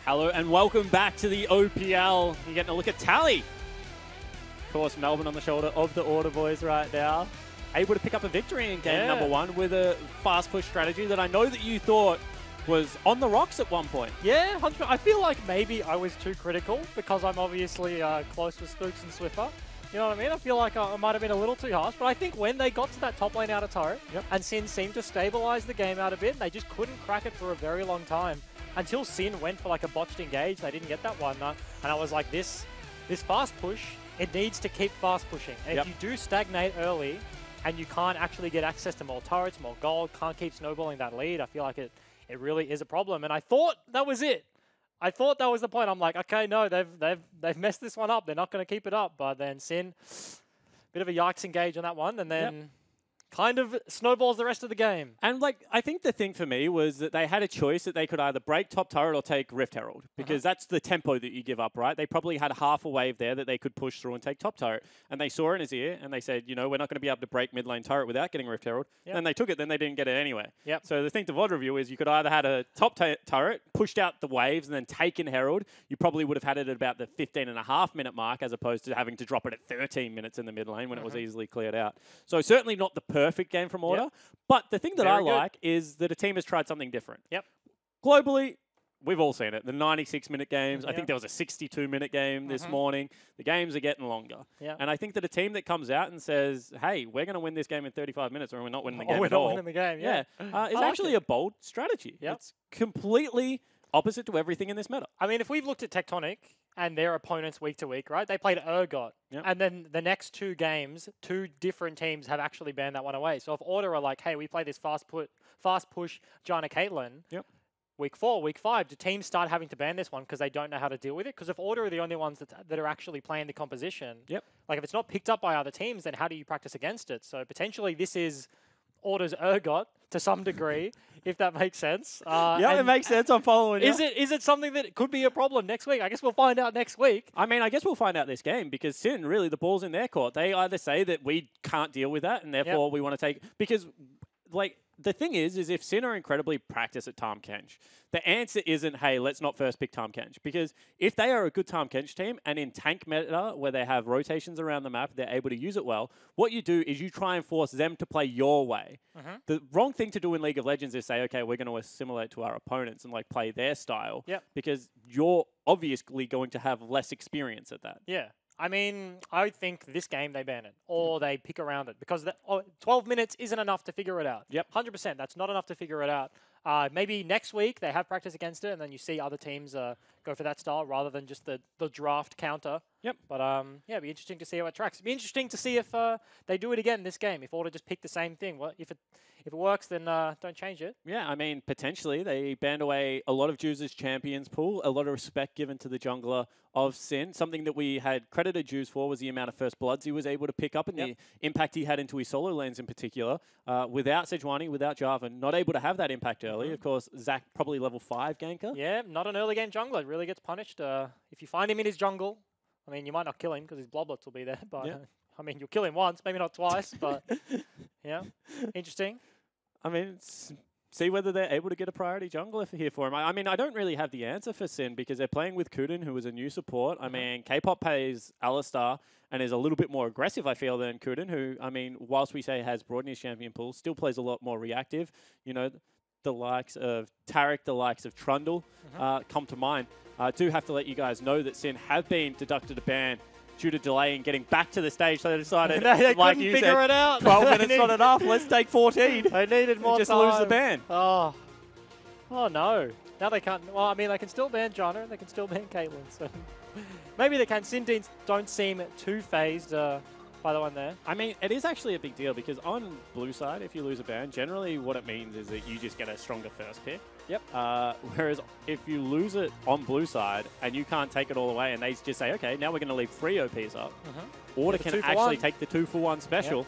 Hello and welcome back to the OPL. You're getting a look at Tally. Of course, Melbourne on the shoulder of the Order boys right now. Able to pick up a victory in game number one with a fast push strategy that I know that you thought was on the rocks at one point. Yeah, 100%. I feel like maybe I was too critical because I'm obviously close with Spooks and Swiffer. You know what I mean? I feel like I might have been a little too harsh, but I think when they got to that top lane out of turret, and Sin seemed to stabilize the game out a bit, they just couldn't crack it for a very long time. Until Sin went for like a botched engage, they didn't get that one. And I was like, this fast push, it needs to keep fast pushing. And if you do stagnate early, and you can't actually get access to more turrets, more gold, can't keep snowballing that lead, I feel like it really is a problem. And I thought that was it. I thought that was the point. I'm like, okay, no, they've messed this one up. They're not going to keep it up. But then Sin, bit of a yikes engage on that one, and then kind of snowballs the rest of the game. And like, I think the thing for me was that they had a choice that they could either break top turret or take Rift Herald, because that's the tempo that you give up, right? They probably had half a wave there that they could push through and take top turret. And they saw in his ear and they said, you know, we're not going to be able to break mid lane turret without getting Rift Herald. Then they took it, then they didn't get it anyway. So the thing to VOD review is you could either had a top turret, pushed out the waves and then taken Herald. You probably would have had it at about the 15.5-minute mark as opposed to having to drop it at 13 minutes in the mid lane when it was easily cleared out. So certainly not the perfect game from Order. But the thing that I like is that a team has tried something different. Globally, we've all seen it. The 96-minute games. I think there was a 62-minute game this morning. The games are getting longer. And I think that a team that comes out and says, hey, we're going to win this game in 35 minutes or we're not winning the game we're at not all. winning the game, is actually a bold strategy. It's completely opposite to everything in this meta. I mean, if we've looked at Tectonic and their opponents week to week, right? They played Urgot. And then the next two games, two different teams have actually banned that one away. So if Order are like, hey, we play this fast push Janna Caitlyn, week 4, week 5, do teams start having to ban this one because they don't know how to deal with it? Because if Order are the only ones that are actually playing the composition, like if it's not picked up by other teams, then how do you practice against it? So potentially this is Order's Urgot to some degree, if that makes sense. It makes sense. I'm following you. Is it something that could be a problem next week? I guess we'll find out next week. I mean, I guess we'll find out this game because Sin, really, the ball's in their court. They either say that we can't deal with that and therefore we want to take... Because, like, the thing is if Sin are incredibly practiced at Tahm Kench, the answer isn't, hey, let's not first pick Tahm Kench. Because if they are a good Tahm Kench team and in tank meta where they have rotations around the map, they're able to use it well, what you do is you try and force them to play your way. The wrong thing to do in League of Legends is say, okay, we're going to assimilate to our opponents and like play their style because you're obviously going to have less experience at that. I mean, I think this game they ban it or they pick around it because 12 minutes isn't enough to figure it out. 100%. That's not enough to figure it out. Maybe next week they have practice against it and then you see other teams go for that style rather than just the draft counter. But it'd be interesting to see how it tracks. It'd be interesting to see if they do it again this game. If Order just pick the same thing. Well, if it works, then don't change it. I mean, potentially they banned away a lot of Juice's champions pool, a lot of respect given to the jungler of Sin. Something that we had credited Juice for was the amount of first bloods he was able to pick up and the impact he had into his solo lanes in particular. Without Sejuani, without Jarvan, not able to have that impact early. Of course, Zach probably level 5 ganker. Not an early game jungler. It really gets punished. If you find him in his jungle, I mean, you might not kill him because his Bloblets will be there, but I mean, you'll kill him once, maybe not twice, but interesting. I mean, see whether they're able to get a priority jungler here for him. I mean, I don't really have the answer for Sin because they're playing with Kuden, who is a new support. I mean, K-pop plays Alistar and is a little bit more aggressive, I feel, than Kuden, who, I mean, whilst we say has broadened his champion pool, still plays a lot more reactive. You know, the likes of Tarek, the likes of Trundle come to mind. I do have to let you guys know that Sin have been deducted a ban due to delay in getting back to the stage. So they decided, they like couldn't you figure said, it out. 12 minutes not enough. Let's take 14. They needed more just time. Lose the ban. Oh no. Now they can't. Well, I mean, they can still ban Janna and they can still ban Caitlyn. So maybe they can. Sin don't seem too phased by the one there. I mean, it is actually a big deal because on blue side, if you lose a ban, generally what it means is that you just get a stronger first pick. Whereas if you lose it on blue side and you can't take it all away and they just say, okay, now we're going to leave 3 OPs up, Order can actually take the 2-for-1 special.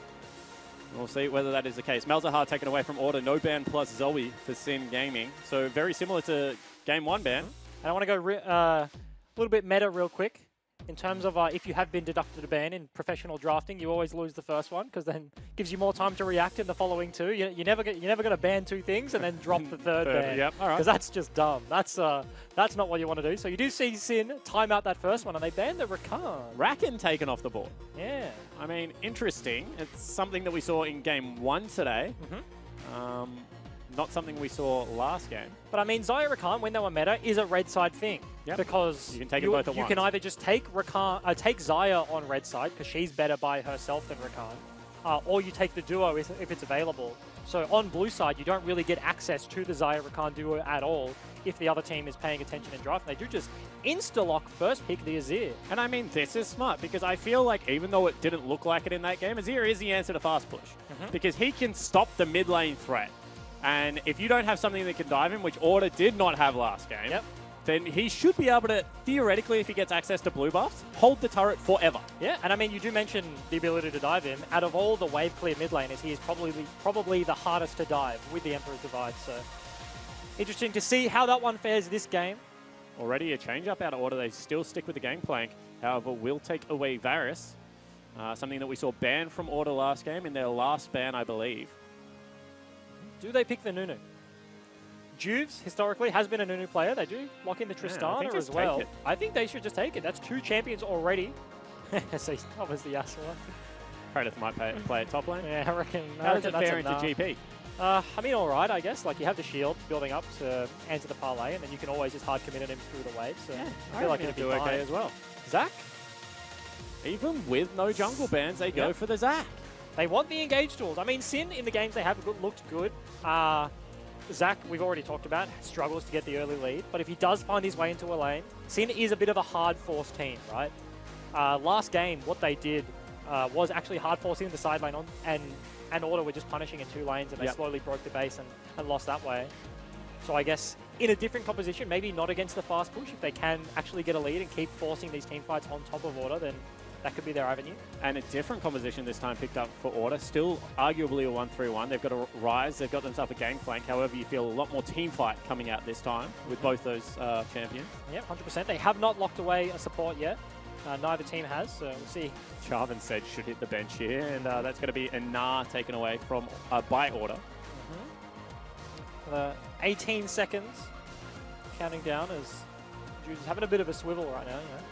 We'll see whether that is the case. Malzahar taken away from Order, no ban plus Zoe for Sin Gaming. So very similar to Game 1 ban. And I want to go a little bit meta real quick. in terms of if you have been deducted a ban in professional drafting, you always lose the first one because then gives you more time to react in the following two. You're never going to ban two things and then drop the third ban. Yep, all right. Because that's just dumb. That's not what you want to do. So you do see Sin time out that first one, and they banned the Rakan. Rakan taken off the board. Yeah. I mean, interesting. It's something that we saw in game 1 today. Not something we saw last game. But I mean, Xayah Rakan, when they were meta, is a red side thing. Yep. Because you can take it both at you once. can either just take take Xayah on red side, because she's better by herself than Rakan, or you take the duo if it's available. So on blue side, you don't really get access to the Xayah Rakan duo at all if the other team is paying attention in draft. And they do just insta-lock first pick the Azir. And I mean, this is smart because I feel like even though it didn't look like it in that game, Azir is the answer to fast push. Because he can stop the mid lane threat. And if you don't have something that can dive him, which Order did not have last game, then he should be able to, theoretically, if he gets access to blue buffs, hold the turret forever. Yeah, and I mean, you do mention the ability to dive him. Out of all the wave clear mid laners, he is probably the hardest to dive with the Emperor's Divide. So interesting to see how that one fares this game. Already a change-up out of Order. They still stick with the Gangplank. However, will take away Varus. Something that we saw banned from Order last game in their last ban, I believe. Do they pick the Nunu? Juves, historically, has been a Nunu player. They do lock in the Tristana as well. I think they should just take it. That's 2 champions already. So he covers the Yasuo. Kratos might play at top lane. Yeah, I reckon. How does it fare into GP? I mean, all right, I guess. Like, you have the shield building up to answer the parlay, and then you can always just hard commit him through the wave. So yeah, I feel like it'd be do okay as well. Zac? Even with no jungle bans, they go for the Zac. They want the engage tools. I mean, Sin in the games they have looked good. Zac, we've already talked about, struggles to get the early lead. But if he does find his way into a lane, Sin is a bit of a hard force team, right? Last game, what they did was actually hard forcing the side lane on, and Order were just punishing in 2 lanes, and they slowly broke the base and lost that way. So I guess in a different composition, maybe not against the fast push, if they can actually get a lead and keep forcing these team fights on top of Order, then that could be their avenue. And a different composition this time picked up for Order. Still arguably a 1-3-1. They've got a Rise. They've got themselves a Gangplank. However, you feel a lot more team fight coming out this time with both those champions. Yeah, 100%. They have not locked away a support yet. Neither team has, so we'll see. Charvin said should hit the bench here, and that's going to be a Gnar taken away from by Order. 18 seconds counting down as Jude's having a bit of a swivel right now. You know?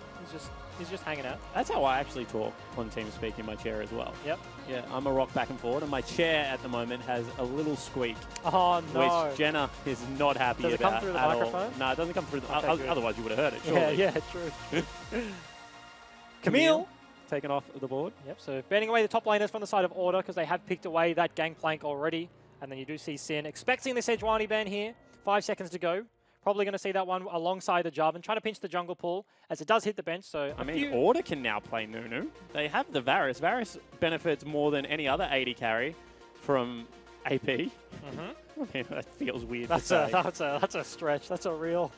He's just hanging out. That's how I actually talk on TeamSpeak in my chair as well. Yep. Yeah, I'm a rock back and forward, and my chair at the moment has a little squeak. Oh, no. Which Jenna is not happy about. Does it come through the microphone? No, it doesn't come through. Okay, otherwise, you would have heard it, surely. Yeah, true. Camille taken off the board. Yep, so banning away the top laners from the side of Order because they have picked away that Gangplank already. And then you do see Sin expecting the Sejuani ban here. 5 seconds to go. Probably going to see that one alongside the Jarvan, trying to pinch the jungle pool as it does hit the bench. So I mean, Order can now play Nunu. They have the Varus. Varus benefits more than any other 80 carry from AP. I mean, that feels weird to say. That's a stretch. That's a real...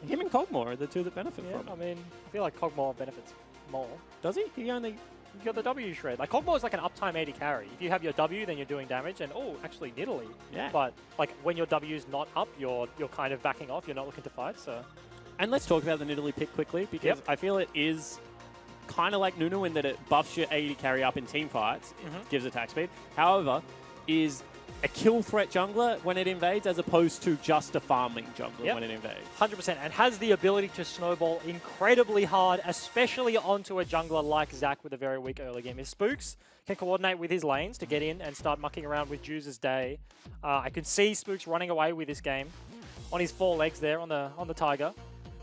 Him and Cogmore are the two that benefit from it. I mean, I feel like Cogmore benefits more. Does he? He only... You got the W shred. Like, Cogmore is like an uptime 80 carry. If you have your W, then you're doing damage. And, oh, actually, Nidalee. Yeah. But, like, when your W is not up, you're kind of backing off. You're not looking to fight, so... And let's talk about the Nidalee pick quickly, because I feel it is kind of like Nunu in that it buffs your 80 carry up in team fights, gives attack speed. However, is a kill threat jungler when it invades as opposed to just a farming jungler when it invades. 100%, and has the ability to snowball incredibly hard, especially onto a jungler like Zac with a very weak early game. If Spooks can coordinate with his lanes to get in and start mucking around with Juice's day, I could see Spooks running away with this game on his 4 legs there on the Tiger.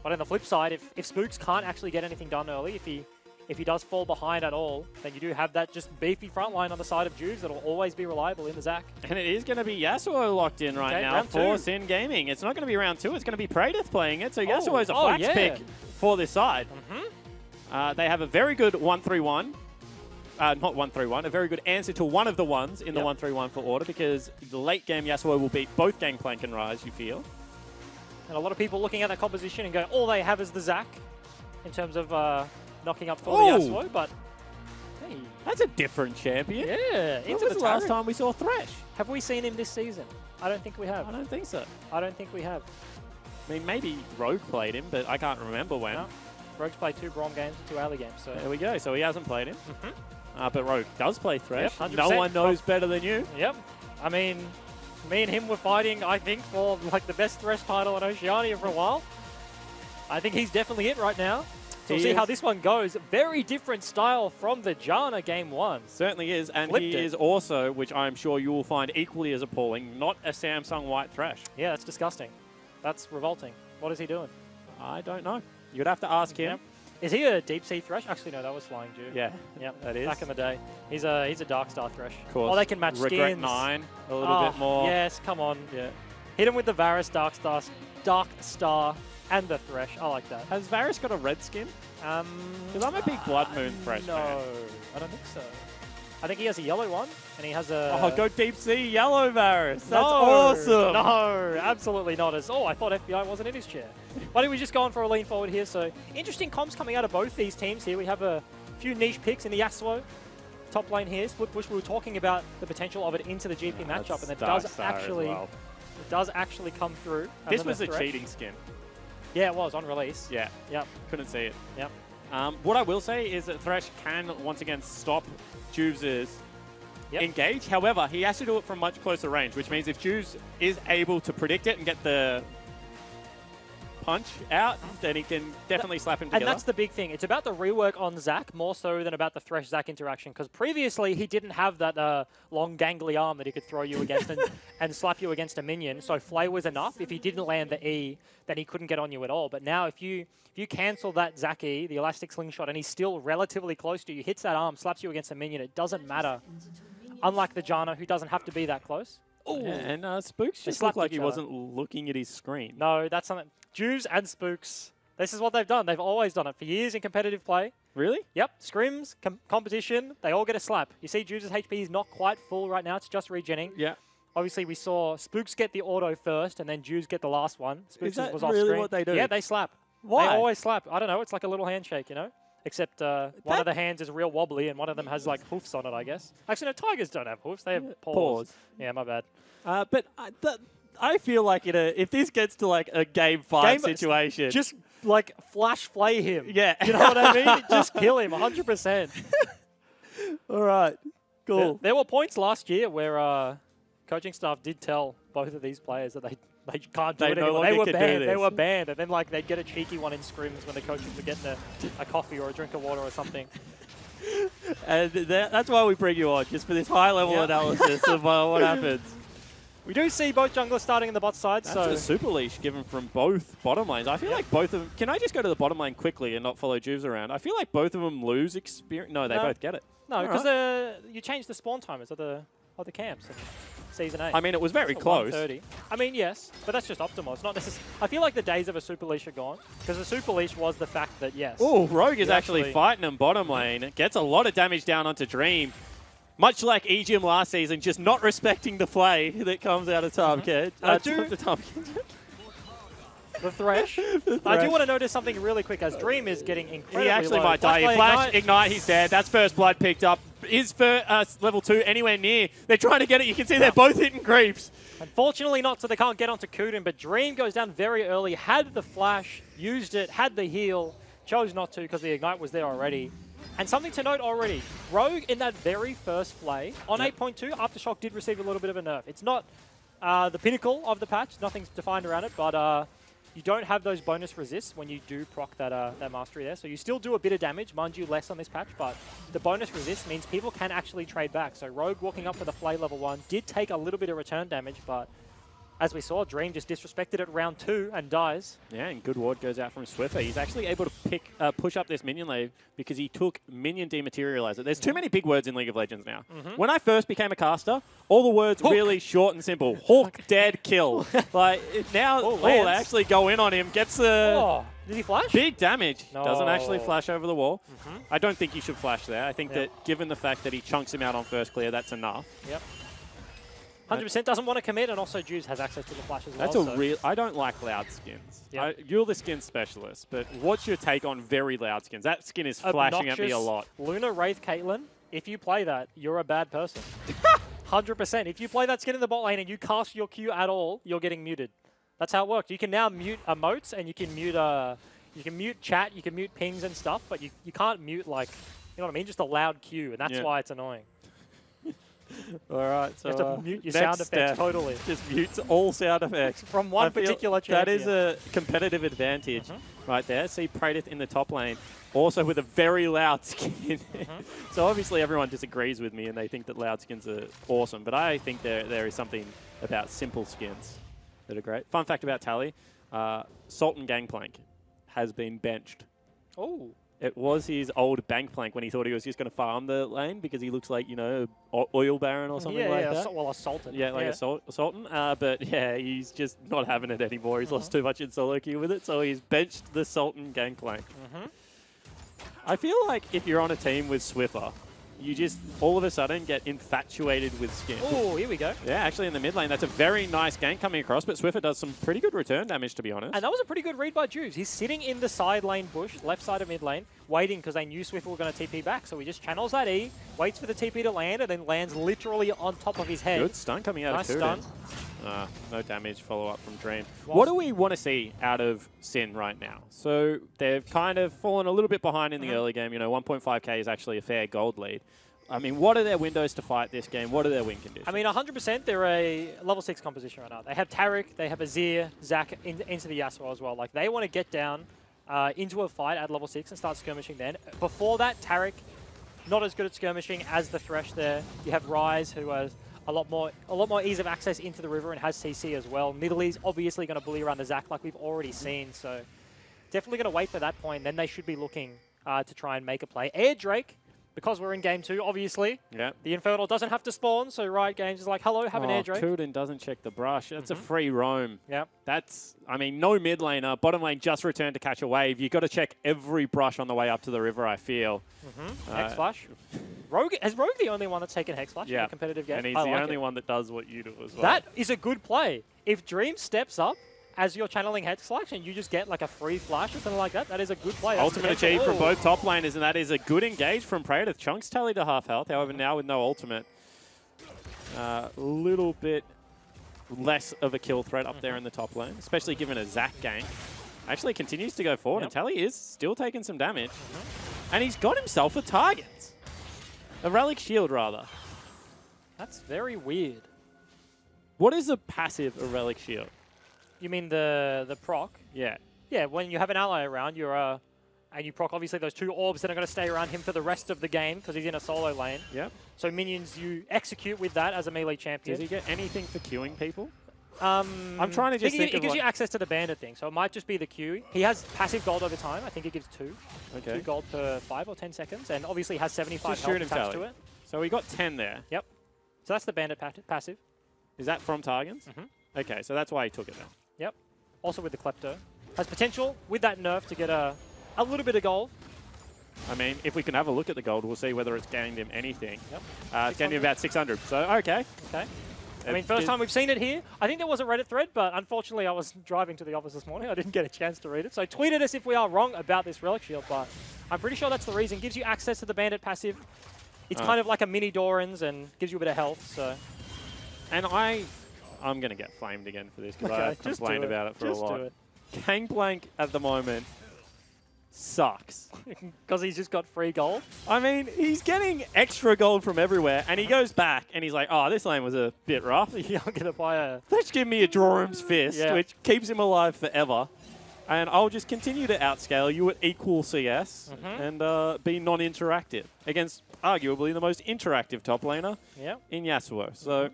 But on the flip side, if Spooks can't actually get anything done early, if he does fall behind at all, then you do have that just beefy front line on the side of Juves that'll always be reliable in the Zac. And it is going to be Yasuo locked in right now for Sin Gaming. It's not going to be round 2, it's going to be Praedyth playing it, so Yasuo's a flex pick for this side. They have a very good 1-3-1. Not 1-3-1, a very good answer to one of the ones in the 1-3-1 for Order, because the late game Yasuo will beat both Gangplank and Rise, you feel. And a lot of people looking at that composition and going, all they have is the Zac in terms of knocking up for the Yasuo, but hey. That's a different champion. Yeah. When was the last time we saw Thresh? Have we seen him this season? I don't think we have. I don't think so. I don't think we have. I mean, maybe Rogue played him, but I can't remember when. No. Rogue's played 2 Braum games and 2 early games. So there we go. So he hasn't played him. But Rogue does play Thresh. Yep, no one knows better than you. Yep. I mean, me and him were fighting, I think, for like the best Thresh title in Oceania for a while. I think he's definitely it right now. So we'll see how this one goes. Very different style from the Janna game 1. Certainly is. And Flipped he is also, which I'm sure you will find equally as appalling, not a Samsung White Thresh. Yeah, that's disgusting. That's revolting. What is he doing? I don't know. You'd have to ask him. Yep. Is he a deep sea Thresh? Actually, no, that was Flying Dew. Yeah, yep, that is. Back in the day. He's a Dark Star Thresh. Of course. Oh, they can match Regret skins. 9 a little bit more. Yes, come on. Yeah. Hit him with the Varus Dark Star, and the Thresh. I like that. Has Varus got a red skin? Because I'm a big Blood Moon Thresh fan. No, I don't think so. I think he has a yellow one, and he has a... Oh, go Deep Sea Yellow Varus. That's no, awesome. No, absolutely not. Oh, I thought FBI wasn't in his chair. Why don't we just go on for a lean forward here? So, interesting comps coming out of both these teams here. We have a few niche picks in the Yasuo top lane here. Split Push, we were talking about the potential of it into the GP matchup, and it does actually come through. This was a cheating skin. Yeah, it was on release. Yeah. Yep. Couldn't see it. Yep. What I will say is that Thresh can once again stop Juves' engage. However, he has to do it from much closer range, which means if Juves is able to predict it and get the punch out, then he can definitely slap him together. And that's the big thing. It's about the rework on Zac more so than about the Thresh-Zac interaction, because previously he didn't have that long gangly arm that he could throw you against and slap you against a minion, so Flay was enough. If he didn't land the E, then he couldn't get on you at all. But now if you cancel that Zac E, the elastic slingshot, and he's still relatively close to you, hits that arm, slaps you against a minion, it doesn't matter. Unlike the Janna, who doesn't have to be that close. Ooh. Yeah, and Spooks just looked like he wasn't looking at his screen. No, that's something. Juves and Spooks, this is what they've done. They've always done it for years in competitive play. Really? Yep. Scrims, competition, they all get a slap. You see Juves' HP is not quite full right now. It's just regenning. Yeah. Obviously, we saw Spooks get the auto first, and then Juves get the last one. Spooks was off really screen. what they do? Yeah, they slap. Why? They always slap. I don't know. It's like a little handshake, you know? Except one of the hands is real wobbly, and one of them has like hoofs on it, I guess. Actually, no, tigers don't have hoofs. They have paws. Yeah, my bad. But I feel like if this gets to like a game 5 situation, just like flash flay him. Yeah. You know what I mean? Just kill him 100%. All right. Cool. There were points last year where coaching staff did tell both of these players that they can't do it anymore. They were banned. They were banned. And then like they'd get a cheeky one in scrims when the coaches were getting a coffee or a drink of water or something. And that's why we bring you on, just for this high-level analysis of what happens. We do see both junglers starting in the bot side. That's a super leash given from both bottom lanes. I feel like both of them... Can I just go to the bottom lane quickly and not follow Juves around? I feel like both of them lose experience. No, they both get it. No, because you changed the spawn timers of the camps in Season 8. I mean, it was very close. 1:30. I mean, yes, but that's just optimal. It's not necessarily... I feel like the days of a super leash are gone, because the super leash was the fact that, yes... Oh, Rogue is actually fighting him bottom lane. Gets a lot of damage down onto Dream. Much like EGM last season, just not respecting the flay that comes out of Tarmkid. The Thresh. I do want to notice something really quick, as Dream is getting incredibly He actually low. might die. Flash, Ignite, he's dead. That's first blood picked up. Is for level 2 anywhere near? They're trying to get it. You can see they're both hitting creeps. Unfortunately not, so they can't get onto Kuden, but Dream goes down very early, had the flash, used it, had the heal, chose not to because the Ignite was there already. And something to note already, Rogue in that very first play, on 8.2, Aftershock did receive a little bit of a nerf. It's not the pinnacle of the patch, nothing's defined around it, but you don't have those bonus resists when you do proc that mastery there. So you still do a bit of damage, mind you less on this patch, but the bonus resist means people can actually trade back. So Rogue walking up for the Flay level 1 did take a little bit of return damage, but as we saw, Dream just disrespected it round 2 and dies. Yeah, and good ward goes out from Swiffer. He's actually able to push up this minion wave because he took minion dematerializer. There's too many big words in League of Legends now. When I first became a caster, all the words really short and simple. Hook, dead, kill. Like now, they actually go in on him. Gets the did he flash? Big damage. No. Doesn't actually flash over the wall. I don't think you should flash there. I think that given the fact that he chunks him out on first clear, that's enough. Yep. 100% doesn't want to commit, and also Juves has access to the flash as well. That's a real... I don't like loud skins. Yep. You're the skin specialist, but what's your take on very loud skins? That skin is flashing at me a lot. Luna, Wraith, Caitlyn, if you play that, you're a bad person. 100%. If you play that skin in the bot lane and you cast your Q at all, you're getting muted. That's how it works. You can now mute emotes, and you can mute You can mute chat, you can mute pings and stuff, but you can't mute, like, you know what I mean? Just a loud cue, and that's why it's annoying. All right, so you have to mute your sound effects totally. Just mutes all sound effects. From one particular champion. That is a competitive advantage right there. See Praedyth in the top lane, also with a very loud skin. So obviously everyone disagrees with me and they think that loud skins are awesome, but I think there is something about simple skins that are great. Fun fact about Tally, Sultan Gangplank has been benched. Oh. It was his old Bankplank when he thought he was just going to farm the lane because he looks like, you know, oil baron or something like that. Well, a Sultan. Yeah, like a Sultan. But yeah, he's just not having it anymore. He's lost too much in solo queue with it, so he's benched the Sultan Gangplank. I feel like if you're on a team with Swiffer, you just all of a sudden get infatuated with skin. Oh, here we go. Yeah, actually in the mid lane, that's a very nice gank coming across, but Swiffer does some pretty good return damage, to be honest. And that was a pretty good read by Juves. He's sitting in the side lane bush, left side of mid lane, waiting because they knew Swiffer were going to TP back. So he just channels that E, waits for the TP to land, and then lands literally on top of his head. Good stun coming out nice of stun. No damage, follow-up from Dream. What do we want to see out of Sin right now? So they've kind of fallen a little bit behind in the early game. You know, 1.5k is actually a fair gold lead. I mean, what are their windows to fight this game? What are their win conditions? I mean, 100% they're a level 6 composition right now. They have Taric, they have Azir, Zac into the Yasuo as well. Like, they want to get down into a fight at level 6 and start skirmishing then. Before that, Taric, not as good at skirmishing as the Thresh there. You have Ryze, who has a lot more ease of access into the river and has CC as well. Nidalee's obviously going to bully around the Zac like we've already seen, so definitely going to wait for that point. Then they should be looking to try and make a play. Air Drake, because we're in game 2, obviously, the Infernal doesn't have to spawn, so Riot Games is like, hello, have an Air Drake. Kuden doesn't check the brush. That's a free roam. Yep. That's, I mean, no mid laner. Bottom lane just returned to catch a wave. You've got to check every brush on the way up to the river, I feel. Hex Flash. Is Rogue the only one that's taken Hex Flash in a competitive game? And he's the only one that does what you do as well. That is a good play. If Dream steps up, as you're channeling Hex Flash and you just get like a free flash or something like that, that is a good play. Ultimate achieved from both top laners, and that is a good engage from Praedyth. Chunks tallied to half health, however, now with no ultimate. A little bit less of a kill threat up there in the top lane, especially given a Zac gank. Actually continues to go forward, and Tally is still taking some damage. And he's got himself a target. A Relic Shield, rather. That's very weird. What is a passive, a Relic Shield? You mean the proc? Yeah. Yeah, when you have an ally around, and you proc obviously those 2 orbs that are going to stay around him for the rest of the game because he's in a solo lane. Yep. So minions, you execute with that as a melee champion. Does he get anything for queuing people? I'm trying to just think it gives you access to the bandit thing, so it might just be the Q. He has passive gold over time. I think it gives 2. Okay. 2 gold per 5 or 10 seconds, and obviously has 75 health attached to it. So we got 10 there. Yep. So that's the bandit passive. Is that from Targans? Okay, so that's why he took it then. Yep. Also with the Klepto. Has potential with that nerf to get a little bit of gold. I mean, if we can have a look at the gold, we'll see whether it's gained him anything. Yep. It's gained him about 600, so okay. Okay. I mean, first time we've seen it here. I think there was a Reddit thread, but unfortunately I was driving to the office this morning. I didn't get a chance to read it. So tweet at us if we are wrong about this Relic Shield, but I'm pretty sure that's the reason. Gives you access to the bandit passive. It's kind of like a mini Doran's and gives you a bit of health, so. And I'm going to get flamed again for this because I've complained about it for a lot. Gangplank at the moment sucks. Because he's just got free gold? I mean, he's getting extra gold from everywhere, and he goes back, and he's like, oh, this lane was a bit rough. Yeah, I'm going to buy a... Let's give me a Drorum's Fist, which keeps him alive forever. And I'll just continue to outscale you at equal CS and be non-interactive against arguably the most interactive top laner in Yasuo. So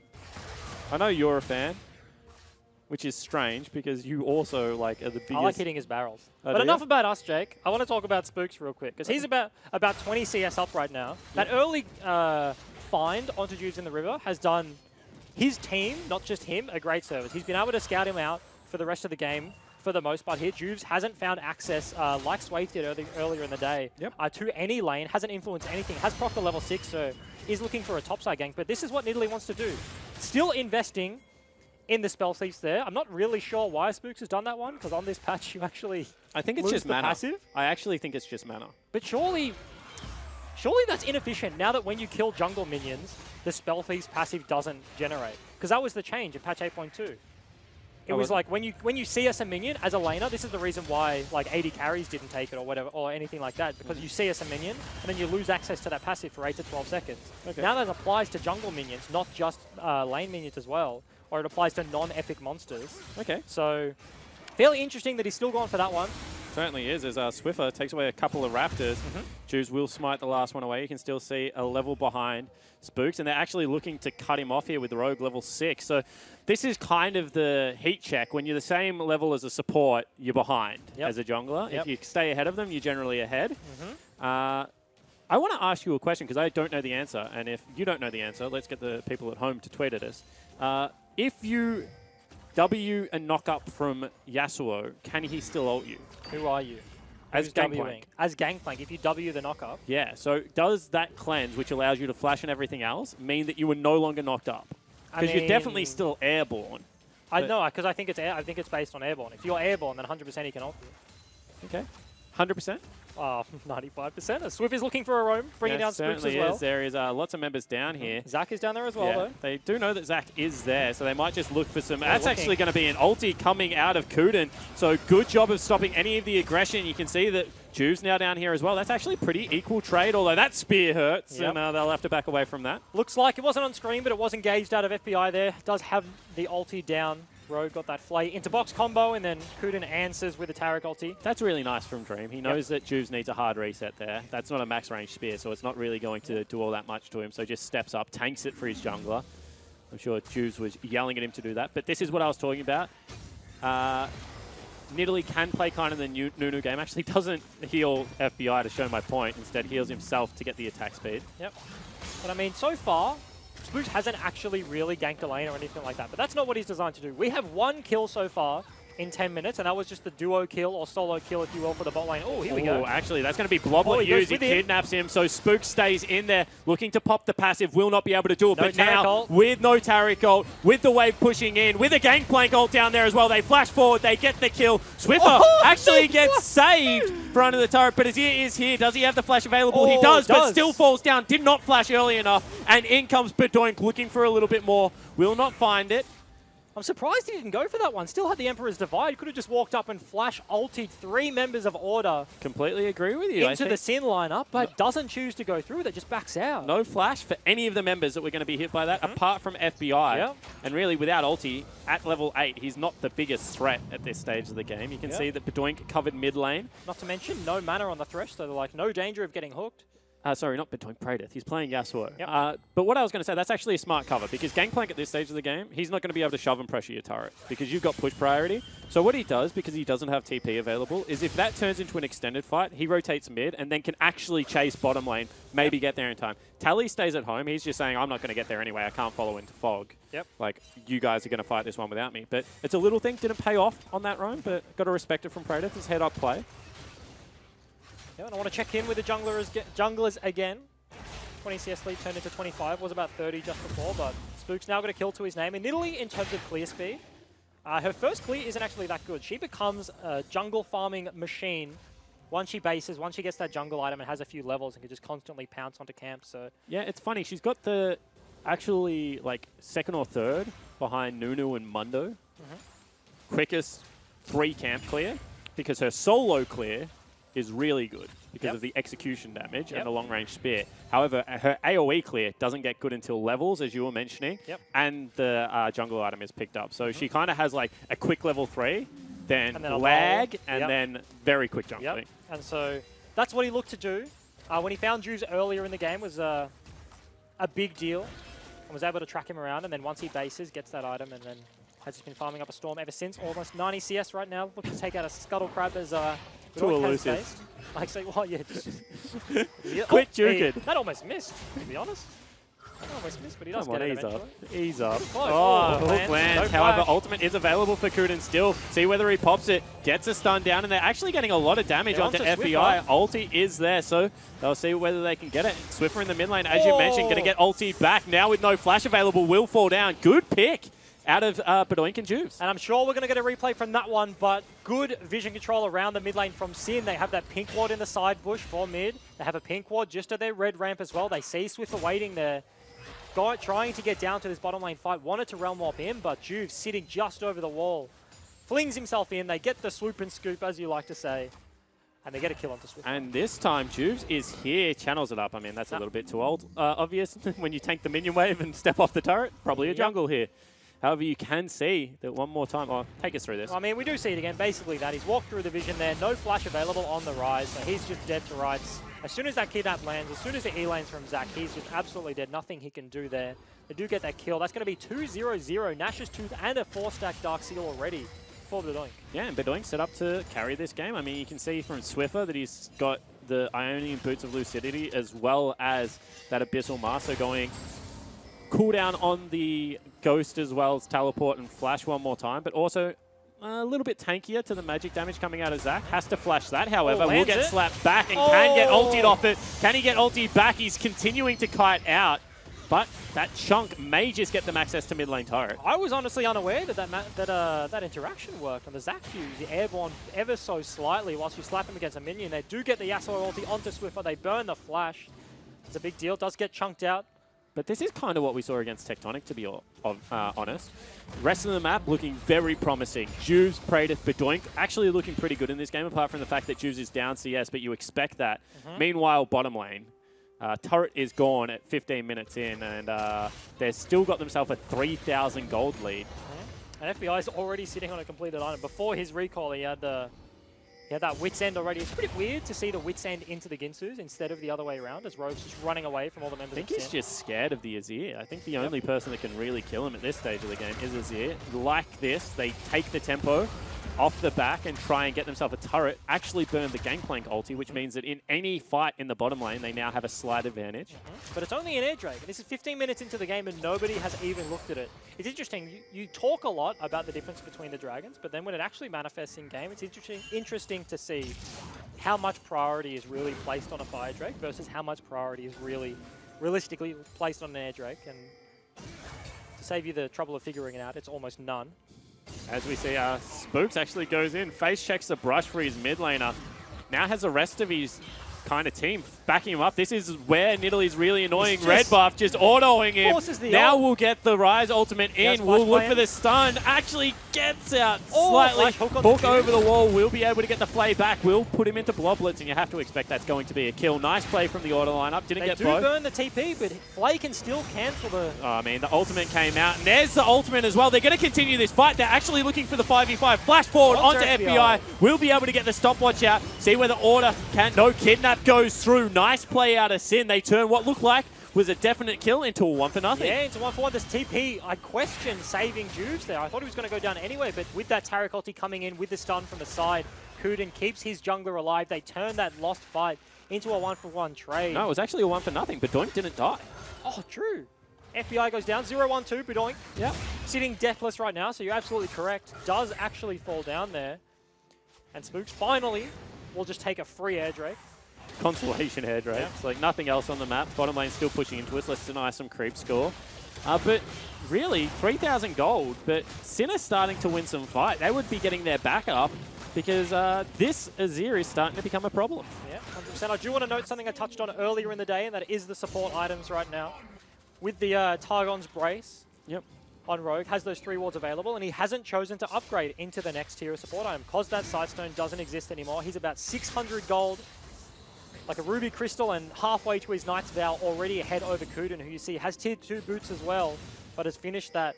I know you're a fan, which is strange because you also are the biggest... I like hitting his barrels. But enough about us, Jake. I want to talk about Spooks real quick because he's about 20 CS up right now. That early find onto Juves in the river has done his team, not just him, a great service. He's been able to scout him out for the rest of the game for the most part here. Juves hasn't found access, like Swathe did earlier in the day, to any lane, hasn't influenced anything, has procced the level 6, so is looking for a topside gank. But this is what Nidalee wants to do. Still investing in the spell thieves there. I'm not really sure why Spooks has done that one, because on this patch you actually I think it's just mana. Passive. I actually think it's just mana. But surely that's inefficient now that when you kill jungle minions, the spell thieves passive doesn't generate. Because that was the change in patch 8.2. It was like when you CS a minion as a laner, this is the reason why like 80 carries didn't take it or whatever or anything like that, because you CS a minion and then you lose access to that passive for 8 to 12 seconds. Okay. Now that applies to jungle minions, not just lane minions as well, or it applies to non-epic monsters. Okay. So fairly interesting that he's still going for that one. Certainly is, as Swiffer takes away a couple of Raptors. Juves will smite the last one away. You can still see a level behind Spooks, and they're actually looking to cut him off here with Rogue level 6. So this is kind of the heat check. When you're the same level as a support, you're behind as a jungler. If you stay ahead of them, you're generally ahead. I want to ask you a question because I don't know the answer, and if you don't know the answer, let's get the people at home to tweet at us. If you W a knock up from Yasuo, can he still ult you? Who are you? As Gangplank. As Gangplank, if you W the knock up. Yeah, so does that cleanse, which allows you to flash and everything else, mean that you were no longer knocked up? Because you're definitely still airborne. I know, because I think it's based on airborne. If you're airborne, then 100% he can ult you. Okay. 100%? 95%. Swift is looking for a roam, bringing down Spooks as well. There is lots of members down here. Zach is down there as well, though. They do know that Zach is there, so they might just look for some... That's actually going to be an ulti coming out of Kuden. So good job of stopping any of the aggression. You can see that Juve's now down here as well. That's actually pretty equal trade, although that spear hurts, and they'll have to back away from that. Looks like it wasn't on screen, but it was engaged out of FBI there. Does have the ulti down. Rogue got that flay into box combo, and then Kuden answers with a Taric ulti. That's really nice from Dream. He knows that Juves needs a hard reset there. That's not a max range spear, so it's not really going to do all that much to him. So just steps up, tanks it for his jungler. I'm sure Juves was yelling at him to do that. But this is what I was talking about. Nidalee can play kind of the Nunu game. Actually doesn't heal FBI to show my point. Instead heals himself to get the attack speed. Yep. But I mean, so far, Spooks hasn't actually really ganked a lane or anything like that, but that's not what he's designed to do. We have one kill so far in 10 minutes, and that was just the duo kill or solo kill, if you will, for the bot lane. Oh, here we go. Actually, that's going to be Bloblet used. He kidnaps him, so Spook stays in there, looking to pop the passive, will not be able to do it. No but now, with no Taric ult, with the wave pushing in, with a Gangplank ult down there as well, they flash forward, they get the kill. Swiffer actually gets saved for under the turret, but Azir is here. Does he have the flash available? He does, but still falls down. Did not flash early enough, and in comes Bedoink looking for a little bit more. Will not find it. I'm surprised he didn't go for that one. Still had the Emperor's Divide. Could have just walked up and flash ultied 3 members of Order. Completely agree with you. Into the Sin lineup, but doesn't choose to go through with it, just backs out. No flash for any of the members that were going to be hit by that, apart from FBI. And really, without ulti, at level 8, he's not the biggest threat at this stage of the game. You can see that Bedoink covered mid lane. Not to mention, no mana on the Thresh, so they're like, no danger of getting hooked. Sorry, not Bedoink, Praedyth. He's playing Yasuo. But what I was going to say, that's actually a smart cover, because Gangplank at this stage of the game, he's not going to be able to shove and pressure your turret, because you've got push priority. So what he does, because he doesn't have TP available, is if that turns into an extended fight, he rotates mid and then can actually chase bottom lane, maybe get there in time. Tally stays at home. He's just saying, I'm not going to get there anyway. I can't follow into Fog. Like, you guys are going to fight this one without me. But it's a little thing. Didn't pay off on that roam, but got to respect it from Praedyth. It's head-up play. And I want to check in with the junglers again. 20 CS lead turned into 25, was about 30 just before, but Spook's now got a kill to his name. And Nidalee, in terms of clear speed, her first clear isn't actually that good. She becomes a jungle farming machine once she bases, once she gets that jungle item and has a few levels and can just constantly pounce onto camps. So yeah, it's funny. She's got the actually like second or third behind Nunu and Mundo. Quickest 3 camp clear, because her solo clear is really good because of the execution damage and the long-range spear. However, her AoE clear doesn't get good until levels, as you were mentioning, and the jungle item is picked up. So she kind of has like a quick level 3, then lag, and then very quick jumping. And so that's what he looked to do. When he found Juves earlier in the game was a big deal and was able to track him around. And then once he bases, gets that item, and then has just been farming up a Storm ever since. Almost 90 CS right now. Looking to take out a Scuttle Crab as too elusive. Like, say, well, yeah, just quit juking. That almost missed, to be honest. That almost missed, but he does get it eventually. Ease up. Oh, hook lands. However, ultimate is available for Kuden still. See whether he pops it. Gets a stun down, and they're actually getting a lot of damage onto FBI. Ulti is there, so they'll see whether they can get it. Swiffer in the mid lane, as you mentioned, going to get ulti back. Now with no flash available, will fall down. Good pick out of Bedoink and Juves. And I'm sure we're going to get a replay from that one, but good vision control around the mid lane from Sin. They have that pink ward in the side bush for mid. They have a pink ward just at their red ramp as well. They see Swiffer waiting there. Trying to get down to this bottom lane fight. Wanted to realm warp in, but Juves sitting just over the wall flings himself in. They get the swoop and scoop, as you like to say. And they get a kill onto Swift. And this time, Jubes is here, channels it up. I mean, that's a little bit too obvious. When you tank the minion wave and step off the turret, probably a jungle here. However, you can see that one more time. Oh, take us through this. I mean, we do see it again. Basically that. He's walked through the vision there. No flash available on the rise. So he's just dead to rights. As soon as that kidnap lands, as soon as the E lanes from Zac, he's just absolutely dead. Nothing he can do there. They do get that kill. That's going to be 2-0-0. Nash's Tooth and a 4-stack Dark Seal already for Bedoink. Yeah, and Bedoink set up to carry this game. I mean, you can see from Swiffer that he's got the Ionian Boots of Lucidity as well as that Abyssal Master going cooldown on the Ghost as well as Teleport and Flash one more time, but also a little bit tankier to the magic damage coming out of Zac. Has to flash that, however. Will get slapped back and can get ultied off it. Can he get ultied back? He's continuing to kite out. But that chunk may just get them access to mid lane turret. I was honestly unaware that that interaction worked on the Zac fuse. The airborne ever so slightly whilst you slap him against a minion. They do get the Yasuo ulti onto Swiffer. They burn the flash. It's a big deal. Does get chunked out. But this is kind of what we saw against Tectonic, to be honest. Rest of the map looking very promising. Jubes, Praetor, Bedoink actually looking pretty good in this game, apart from the fact that Jubes is down CS, but you expect that. Meanwhile, bottom lane. Turret is gone at 15 minutes in, and they've still got themselves a 3,000 gold lead. And FBI is already sitting on a completed item. Before his recall, he had that Wit's End already. It's pretty weird to see the Wit's End into the Ginsus instead of the other way around, as Rogue's just running away from all the members of I think he's just scared of the Azir. I think the only person that can really kill him at this stage of the game is Azir. Like this, they take the tempo off the back and try and get themselves a turret, actually burn the Gangplank ulti, which means that in any fight in the bottom lane, they now have a slight advantage. But it's only an air drake. This is 15 minutes into the game and nobody has even looked at it. It's interesting. You talk a lot about the difference between the dragons, but then when it actually manifests in game, it's interesting to see how much priority is really placed on a fire drake versus how much priority is really realistically placed on an air drake. And to save you the trouble of figuring it out, it's almost none. As we see, Spooks actually goes in, face checks the brush for his mid laner. Now has the rest of his kind of team backing him up. This is where Nidalee's really annoying. Red buff just autoing him. Now we'll get the Rise ultimate in. We'll look for the stun. Actually gets out slightly. Hook over the wall. We'll be able to get the Flay back. We'll put him into Bloblets, and you have to expect that's going to be a kill. Nice play from the auto lineup. Didn't get both. They do burn the TP, but Flay can still cancel the... Oh, I mean, the ultimate came out, and there's the ultimate as well. They're going to continue this fight. They're actually looking for the 5v5. Flash forward onto FBI. We'll be able to get the stopwatch out. See where the order can... No, Kidnap goes through. Nice play out of Sin. They turn what looked like was a definite kill into a 1-for-0. Yeah, into 1-for-1. This TP, I question saving Jubes there. I thought he was going to go down anyway, but with that Taric ulti coming in with the stun from the side, Kuden keeps his jungler alive. They turn that lost fight into a 1-for-1 trade. No, it was actually a 1-for-0. Bedoink didn't die. Oh, true. FBI goes down. 0-1-2, Bedoink. Yep. Sitting deathless right now, so you're absolutely correct. Does actually fall down there. And Spooks finally will just take a free air drake. Consolation air drake. It's like nothing else on the map. Bottom lane still pushing into us. Let's deny some creep score. But really, 3,000 gold. But Sinner's starting to win some fight. They would be getting their back up because this Azir is starting to become a problem. Yeah, 100%. I do want to note something I touched on earlier in the day, and that is the support items right now. With the Targon's Brace on Rogue, has those 3 wards available, and he hasn't chosen to upgrade into the next tier of support item because that Sightstone doesn't exist anymore. He's about 600 gold. Like a Ruby Crystal and halfway to his Knight's Vow, already ahead over Kuden, who you see has tier 2 boots as well, but has finished that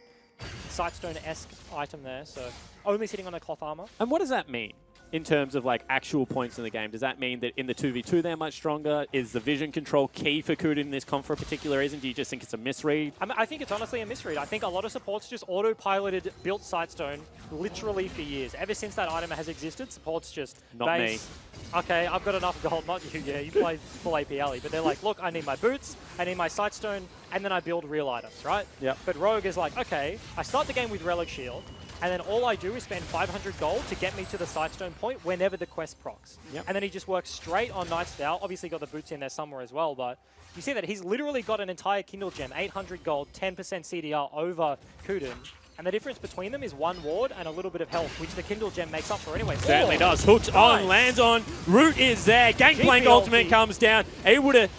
Sightstone-esque item there, so only sitting on a cloth armor. And what does that mean in terms of like actual points in the game? Does that mean that in the 2v2 they're much stronger? Is the vision control key for Kuden in this comp for a particular reason? Do you just think it's a misread? I think it's honestly a misread. I think a lot of supports just autopiloted built Sightstone literally for years. Ever since that item has existed, supports just Not me. Okay, I've got enough gold, not you. Yeah, you play full AP alley. But they're like, look, I need my boots, I need my Sightstone, and then I build real items, right? Yeah. But Rogue is like, okay, I start the game with Relic Shield, and then all I do is spend 500 gold to get me to the Sightstone point whenever the quest procs. Yep. And then he just works straight on Knight's Vow. Obviously got the boots in there somewhere as well, but you see that he's literally got an entire Kindle Gem, 800 gold, 10% CDR over Kuden. And the difference between them is 1 ward and a little bit of health, which the Kindle Gem makes up for anyway. Certainly does. Hooks on, lands on, Root is there, Gangplank ultimate comes down, able to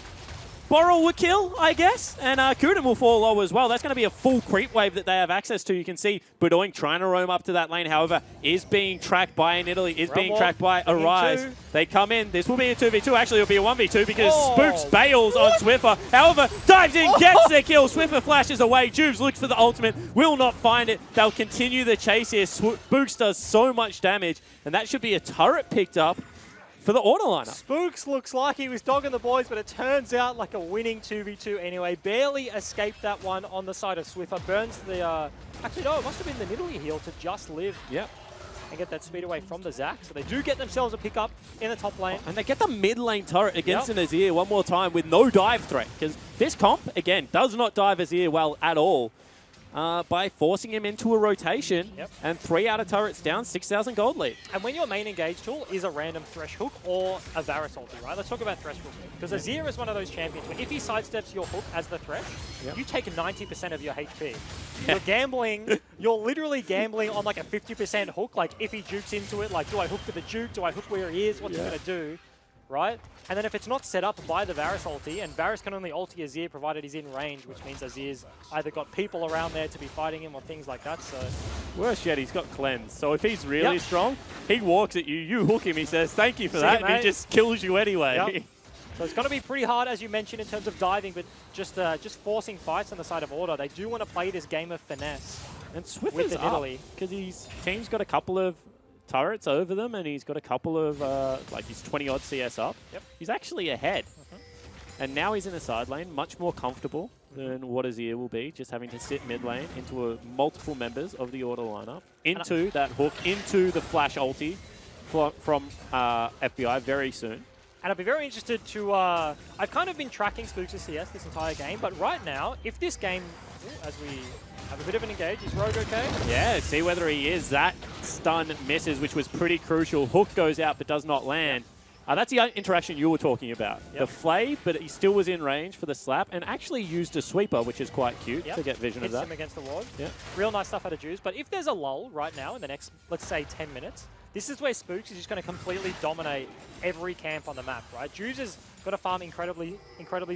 Borrel will kill, I guess, and Kuden will fall low as well. That's going to be a full creep wave that they have access to. You can see Budoing trying to roam up to that lane, however, is being tracked by in Italy, is being tracked by Arise. They come in. This will be a 2v2. Actually, it'll be a 1v2 because Spooks bails on Swiffer. However, dives in, gets the kill. Swiffer flashes away. Juves looks for the ultimate, will not find it. They'll continue the chase here. Spooks does so much damage, and that should be a turret picked up for the auto lineup. Spooks looks like he was dogging the boys, but it turns out like a winning 2v2 anyway. Barely escaped that one on the side of Swiffer. Burns the... actually, no, it must have been the Nidalee heal to just live. Yep. And get that speed away from the Zac. So they do get themselves a pickup in the top lane. And they get the mid lane turret against an Azir one more time with no dive threat. Because this comp, again, does not dive Azir well at all. By forcing him into a rotation, and 3 out of turrets down, 6,000 gold lead. And when your main engage tool is a random Thresh hook or a Varus ulti, right? Let's talk about Thresh hook. Because Azir is one of those champions where if he sidesteps your hook as the Thresh, you take 90% of your HP. You're gambling, you're literally gambling on like a 50% hook. Like if he jukes into it, like do I hook for the juke? Do I hook where he is? What's he going to do? Right? And then if it's not set up by the Varus ulti, and Varus can only ulti Azir provided he's in range, which means Azir's either got people around there to be fighting him or things like that, so... Worse yet, he's got cleanse. So if he's really strong, he walks at you, you hook him, he says, thank you for that, and he just kills you anyway. So it's going to be pretty hard, as you mentioned, in terms of diving, but just forcing fights on the side of Order. They do want to play this game of finesse. And Swiffer's up, because his team's got a couple of turrets over them, and he's got a couple of, like he's 20-odd CS up. He's actually ahead. And now he's in a side lane, much more comfortable than what Azir will be, just having to sit mid lane into multiple members of the Order lineup, into that hook, into the flash ulti from FBI very soon. And I'd be very interested to... I've kind of been tracking Spooks' CS this entire game, but right now, if this game, as we have a bit of an engage, is Rogue okay? Yeah, see whether he is. That stun misses, which was pretty crucial. Hook goes out but does not land. That's the interaction you were talking about. The flay, but he still was in range for the slap and actually used a sweeper, which is quite cute to get vision of that. Hits him against the ward. Real nice stuff out of Juice. But if there's a lull right now in the next, let's say, 10 minutes, this is where Spooks is just going to completely dominate every camp on the map, right? Juice has got to farm incredibly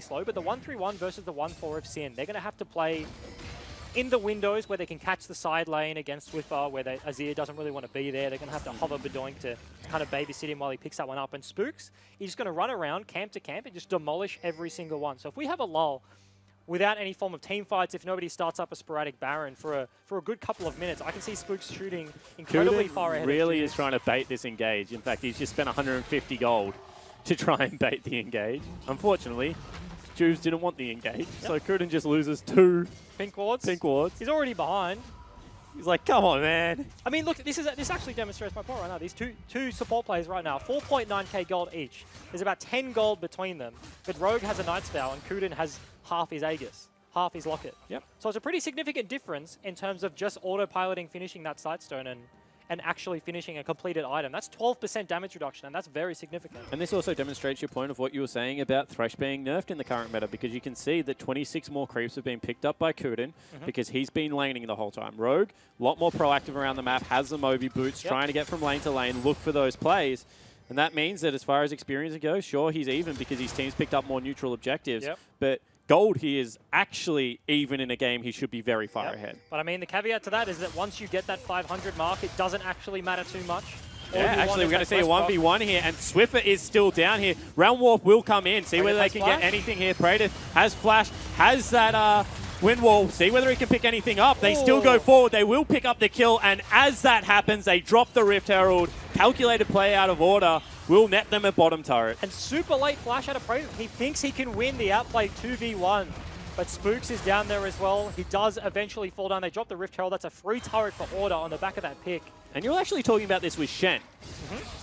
slow, but the 1-3-1 versus the 1-4 of Sin, they're going to have to play in the windows where they can catch the side lane against Swiffer, where Azir doesn't really want to be there. They're going to have to hover Bedoink to kind of babysit him while he picks that one up. And Spooks, he's just going to run around camp to camp and just demolish every single one. So if we have a lull without any form of team fights, if nobody starts up a sporadic Baron for a good couple of minutes, I can see Spooks shooting incredibly far ahead. Really is trying to bait this engage. In fact, he's just spent 150 gold to try and bait the engage. Unfortunately, Juves didn't want the engage, so Kuden just loses 2 pink wards. He's already behind. He's like, come on, man. I mean, look, this actually demonstrates my point right now. These two support players right now, 4.9k gold each. There's about 10 gold between them. But Rogue has a Knight's Vow and Kuden has half his Aegis, half his Locket. So it's a pretty significant difference in terms of just autopiloting, finishing that Sightstone and actually finishing a completed item. That's 12% damage reduction, and that's very significant. And this also demonstrates your point of what you were saying about Thresh being nerfed in the current meta, because you can see that 26 more creeps have been picked up by Kuden because he's been laning the whole time. Rogue, a lot more proactive around the map, has the Moby boots, trying to get from lane to lane, look for those plays. And that means that as far as experience goes, sure, he's even because his team's picked up more neutral objectives. But gold, he is actually, even in a game, he should be very far ahead. But I mean, the caveat to that is that once you get that 500 mark, it doesn't actually matter too much. Actually, we're going to see a 1v1 here, and Swiffer is still down here. Round Warp will come in, see whether they can get anything here. Praetor has flash, has that wind wall, see whether he can pick anything up. They still go forward, they will pick up the kill, and as that happens, they drop the Rift Herald. Calculated play out of Order will net them a bottom turret. And super late flash out of Praetor. He thinks he can win the outplay 2v1. But Spooks is down there as well. He does eventually fall down. They drop the Rift Herald. That's a free turret for Order on the back of that pick. And you're actually talking about this with Shen.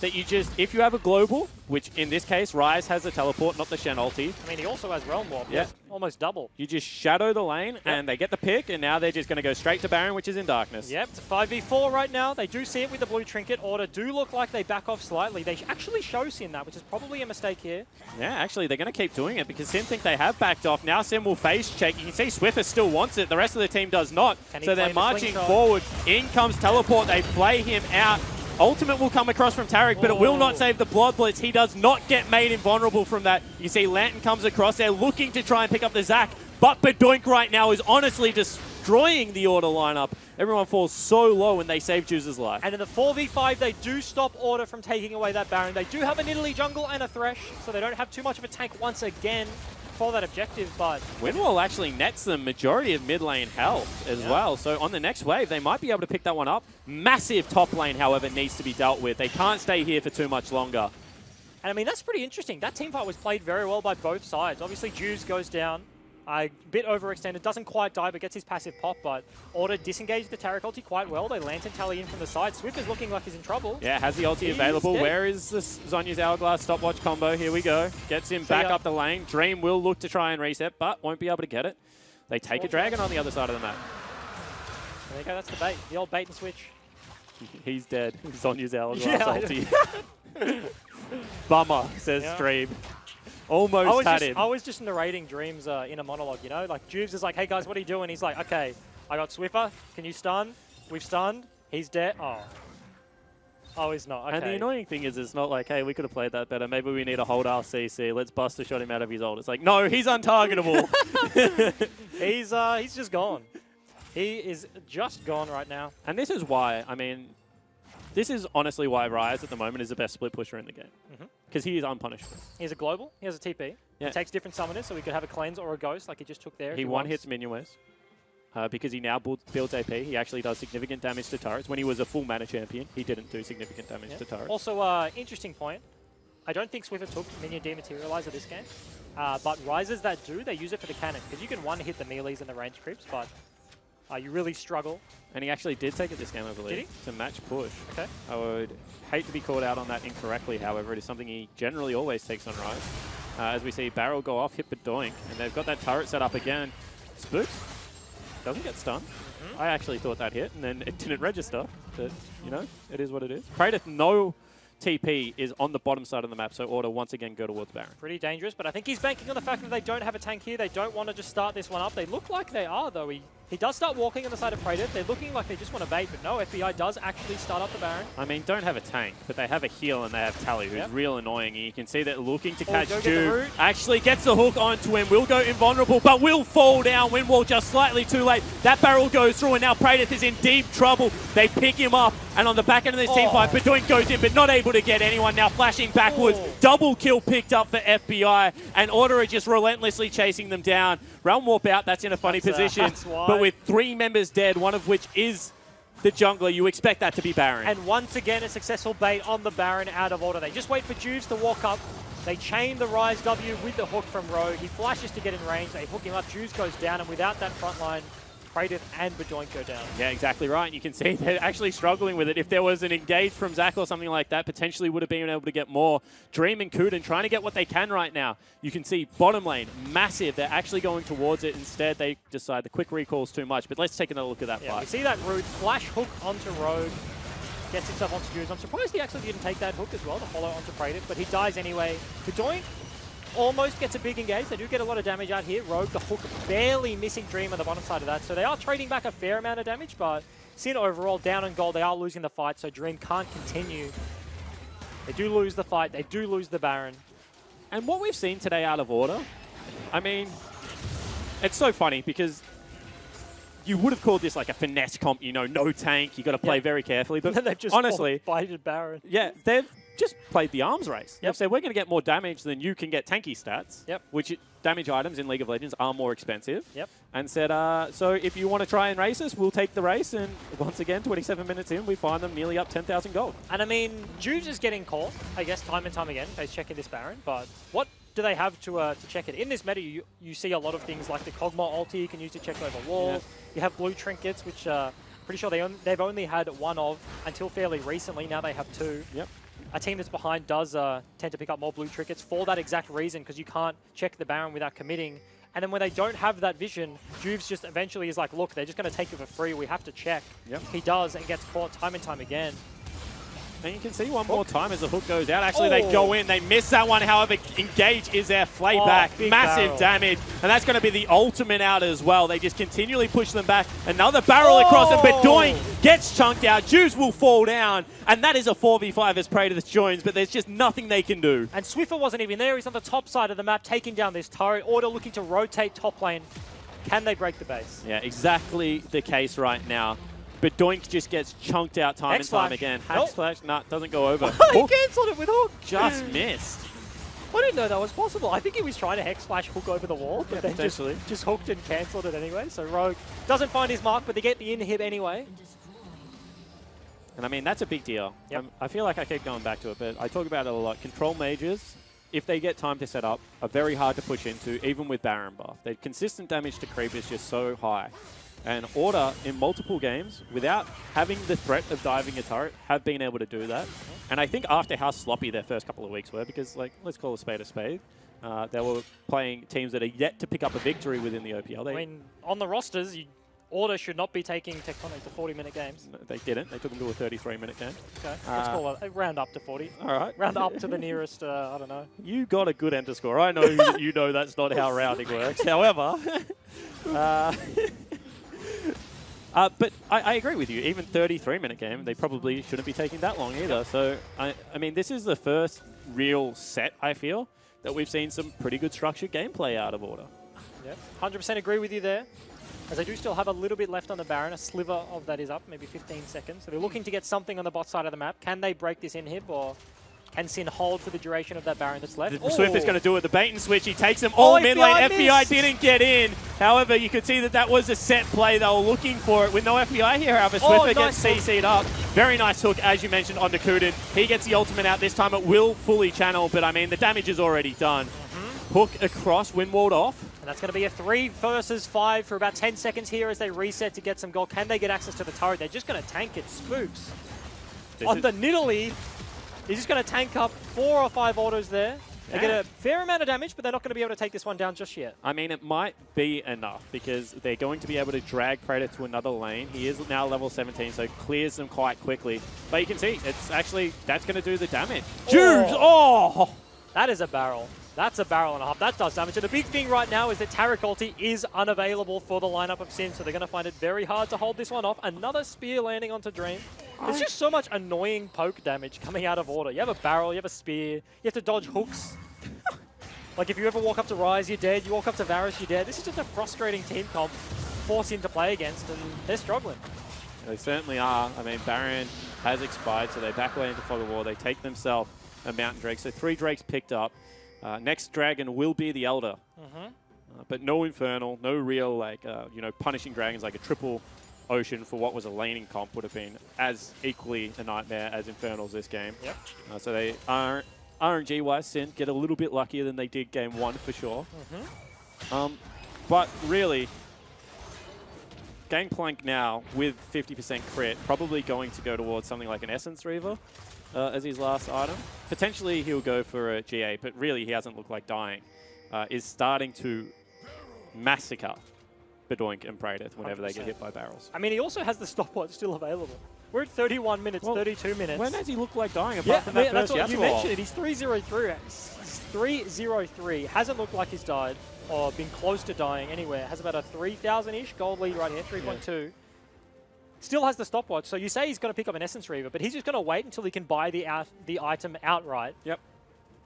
That you just, if you have a global, which in this case, Ryze has a teleport, not the Shen ulti. I mean, he also has Realm Warp. Almost double. You just shadow the lane, and they get the pick, and now they're just going to go straight to Baron, which is in darkness. It's a 5v4 right now. They do see it with the blue trinket. Order do look like they back off slightly. They actually show Sin that, which is probably a mistake here. Yeah, actually, they're going to keep doing it, because Sin think they have backed off. Now Sin will face check. You can see Swiffer still wants it. The rest of the team does not. So they're marching forward. In comes teleport. They play him out. Ultimate will come across from Tarek, but it will not save the Blood Blitz. He does not get made invulnerable from that. You see Lantern comes across. They're looking to try and pick up the Zac, but Bedoink right now is honestly destroying the Order lineup. Everyone falls so low when they save Juice's life. And in the 4v5, they do stop Order from taking away that Baron. They do have an Italy jungle and a Thresh, so they don't have too much of a tank once again for that objective, but... Windwall actually nets the majority of mid lane health as well, so on the next wave, they might be able to pick that one up. Massive top lane, however, needs to be dealt with. They can't stay here for too much longer. And I mean, that's pretty interesting. That teamfight was played very well by both sides. Obviously, Juice goes down. A bit overextended, doesn't quite die, but gets his passive pop, but Order disengaged the Tarek ulti quite well. They Lantern tally in from the side. Swift is looking like he's in trouble. Yeah, has the ulti available. Where is this Zhonya's Hourglass stopwatch combo? Here we go. Gets him back up the lane. Dream will look to try and reset, but won't be able to get it. They take a dragon on the other side of the map. There you go, that's the bait. The old bait and switch. He's dead. Zhonya's Hourglass ulti. Bummer, says Stream. Almost had him. I was just narrating Dream's inner monologue, you know? Like, Juves is like, hey guys, what are you doing? He's like, okay, I got Swiffer. Can you stun? We've stunned. He's dead. Oh. Oh, he's not. Okay. And the annoying thing is, it's not like, hey, we could have played that better. Maybe we need to hold our CC. Let's bust a shot him out of his ult. It's like, no, he's untargetable. He's just gone. He is just gone right now. And this is why, I mean, this is honestly why Ryze at the moment is the best split pusher in the game. Because he is unpunishable. He's a global. He has a TP. Yeah. He takes different summoners, so we could have a cleanse or a ghost like he just took there. He one-hits minion waves. Because he now builds AP. He actually does significant damage to turrets. When he was a full mana champion, he didn't do significant damage to turrets. Also, interesting point. I don't think Swiffer took minion dematerializer this game. But Ryzes that do, they use it for the cannon. Because you can one-hit the melees and the range creeps, but you really struggle. And he actually did take it this game, I believe. Did he? To match push. Okay. I would hate to be called out on that incorrectly, however. It is something he generally always takes on Ryze. As we see Barrel go off, hit Bedoink, and they've got that turret set up again. Spooks doesn't get stunned. I actually thought that hit, and then it didn't register. But, you know, it is what it is. Kratos, no TP is on the bottom side of the map, so Order once again go towards Baron. Pretty dangerous, but I think he's banking on the fact that they don't have a tank here. They don't want to just start this one up. They look like they are, though. He does start walking on the side of Kratos. They're looking like they just want to bait, but no, FBI does actually start up the Baron. I mean, don't have a tank, but they have a heal and they have Tally, who's real annoying. And you can see they're looking to catch Juve. Actually gets the hook onto him, will go invulnerable, but will fall down. Windwall just slightly too late. That barrel goes through, and now Praedyth is in deep trouble. They pick him up, and on the back end of this team fight, Bedoink goes in, but not able to get anyone. Now flashing backwards. Double kill picked up for FBI, and Order are just relentlessly chasing them down. Realm Warp out, that's in a funny position. But with 3 members dead, one of which is the jungler, you expect that to be Baron. And once again, a successful bait on the Baron out of Order. They just wait for Juves to walk up. They chain the Ryze W with the hook from Rogue. He flashes to get in range. They hook him up. Juves goes down, and without that front line, Praedyth and Bedoink go down. Yeah, exactly right. You can see they're actually struggling with it. If there was an engage from Zac or something like that, potentially would have been able to get more. Dream and Kuden trying to get what they can right now. You can see bottom lane, massive. They're actually going towards it. Instead, they decide the quick recall's too much. But let's take another look at that fight. We see that Rude flash hook onto Rogue. Gets himself onto Juves. I'm surprised he actually didn't take that hook as well to follow onto Praedyth, but he dies anyway. Bedoink almost gets a big engage. They do get a lot of damage out here. Rogue, the hook, barely missing Dream on the bottom side of that. So they are trading back a fair amount of damage, but Sin overall down in gold. They are losing the fight, so Dream can't continue. They do lose the fight. They do lose the Baron. And what we've seen today out of Order, I mean, it's so funny because you would have called this like a finesse comp, you know, no tank. You got to play very carefully. But they've just honestly, baited Baron. Yeah, they've just played the arms race. They've said, we're going to get more damage than you can get tanky stats, which damage items in League of Legends are more expensive. And said, so if you want to try and race us, we'll take the race. And once again, 27 minutes in, we find them nearly up 10,000 gold. And I mean, Juves is getting caught, I guess, time and time again. They're checking this Baron, but what do they have to check it? In this meta, you see a lot of things like the Kog'Maw ulti you can use to check over walls. You have blue trinkets, which pretty sure they've only had one of until fairly recently. Now they have 2. A team that's behind does tend to pick up more blue trinkets for that exact reason, because you can't check the Baron without committing. And then when they don't have that vision, Juves just eventually is like, look, they're just going to take it for free. We have to check. He does and gets caught time and time again. And you can see one more time as the hook goes out. Actually, they go in. They miss that one. However, Engage is their flay back. Massive damage. And that's going to be the ultimate out as well. They just continually push them back. Another barrel across, and Bedoink gets chunked out. Juice will fall down. And that is a 4v5 as Praetor joins, but there's just nothing they can do. And Swiffer wasn't even there. He's on the top side of the map, taking down this turret. Order looking to rotate top lane. Can they break the base? Yeah, exactly the case right now. But Doink just gets chunked out time and time again. Hex Flash, nah, doesn't go over. He cancelled it with Hook. Just missed. I didn't know that was possible. I think he was trying to Hex Flash Hook over the wall, but then just hooked and cancelled it anyway. So Rogue doesn't find his mark, but they get the inhib anyway. And I mean, that's a big deal. Yep. I feel like I keep going back to it, but I talk about it a lot. Control mages, if they get time to set up, are very hard to push into, even with Baron buff. Their consistent damage to creep is just so high. And Order, in multiple games, without having the threat of diving a turret, have been able to do that. And I think after how sloppy their first couple of weeks were, because, like, let's call a spade, they were playing teams that are yet to pick up a victory within the OPL. I mean, on the rosters, Order should not be taking Tectonic to 40-minute games. No, they didn't. They took them to a 33-minute game. Okay, let's call it a round up to 40. All right. Round up to the nearest, I don't know. You got a good enter score. I know you know that's not how rounding works. However, but I agree with you. Even 33-minute game, they probably shouldn't be taking that long either. So, I mean, this is the first real set, I feel, that we've seen some pretty good structured gameplay out of Order. Yep, 100% agree with you there. As they do still have a little bit left on the Baron. A sliver of that is up, maybe 15 seconds. So they're looking to get something on the bot side of the map. Can they break this inhib, or can Sin hold for the duration of that Baron that's left? Swift is going to do it. The bait and switch. He takes them all mid lane. FBI didn't get in. However, you could see that that was a set play. They were looking for it. With no FBI here, however, Swiffer gets CC'd up. Very nice hook, as you mentioned, onto Kuden. He gets the ultimate out this time. It will fully channel, but I mean, the damage is already done. Hook across, Windward off. And that's going to be a 3 versus 5 for about 10 seconds here as they reset to get some gold. Can they get access to the turret? They're just going to tank it. Spooks. On the Nidalee, he's just going to tank up 4 or 5 autos there. They get a fair amount of damage, but they're not going to be able to take this one down just yet. I mean, it might be enough because they're going to be able to drag Praetor to another lane. He is now level 17, so clears them quite quickly. But you can see, it's actually, that's going to do the damage. Juice! Oh! That is a barrel. That's a barrel and a half. That does damage. And the big thing right now is that Taric ulti is unavailable for the lineup of Sin, so they're going to find it very hard to hold this one off. Another spear landing onto Dream. There's just so much annoying poke damage coming out of Order. You have a barrel, you have a spear, you have to dodge hooks. Like if you ever walk up to Ryze, you're dead. You walk up to Varus, you're dead. This is just a frustrating team comp force Sin to play against, and they're struggling. They certainly are. I mean, Baron has expired, so they back away into Fog of War. They take themselves a Mountain Drake. So 3 Drakes picked up. Next dragon will be the Elder, but no Infernal, no real punishing dragons like a triple Ocean for what was a laning comp would have been as equally a nightmare as Infernals this game. Yep. So they are RNG-wise, Sin get a little bit luckier than they did game 1 for sure. But really, Gangplank now with 50% crit, probably going to go towards something like an Essence Reaver. As his last item. Potentially he'll go for a GA, but really he hasn't looked like dying. Is starting to massacre Bedoink and Praetor whenever 100%. They get hit by barrels. I mean, he also has the stopwatch still available. We're at 31 minutes, 32 minutes. When has he looked like dying apart from that first that's what you Yasuo? mentioned it. He's 303. He's 303. Hasn't looked like he's died or been close to dying anywhere. Has about a 3,000-ish gold lead right here, 3.2. Still has the stopwatch, so you say he's going to pick up an Essence Reaver, but he's just going to wait until he can buy the item outright. Yep.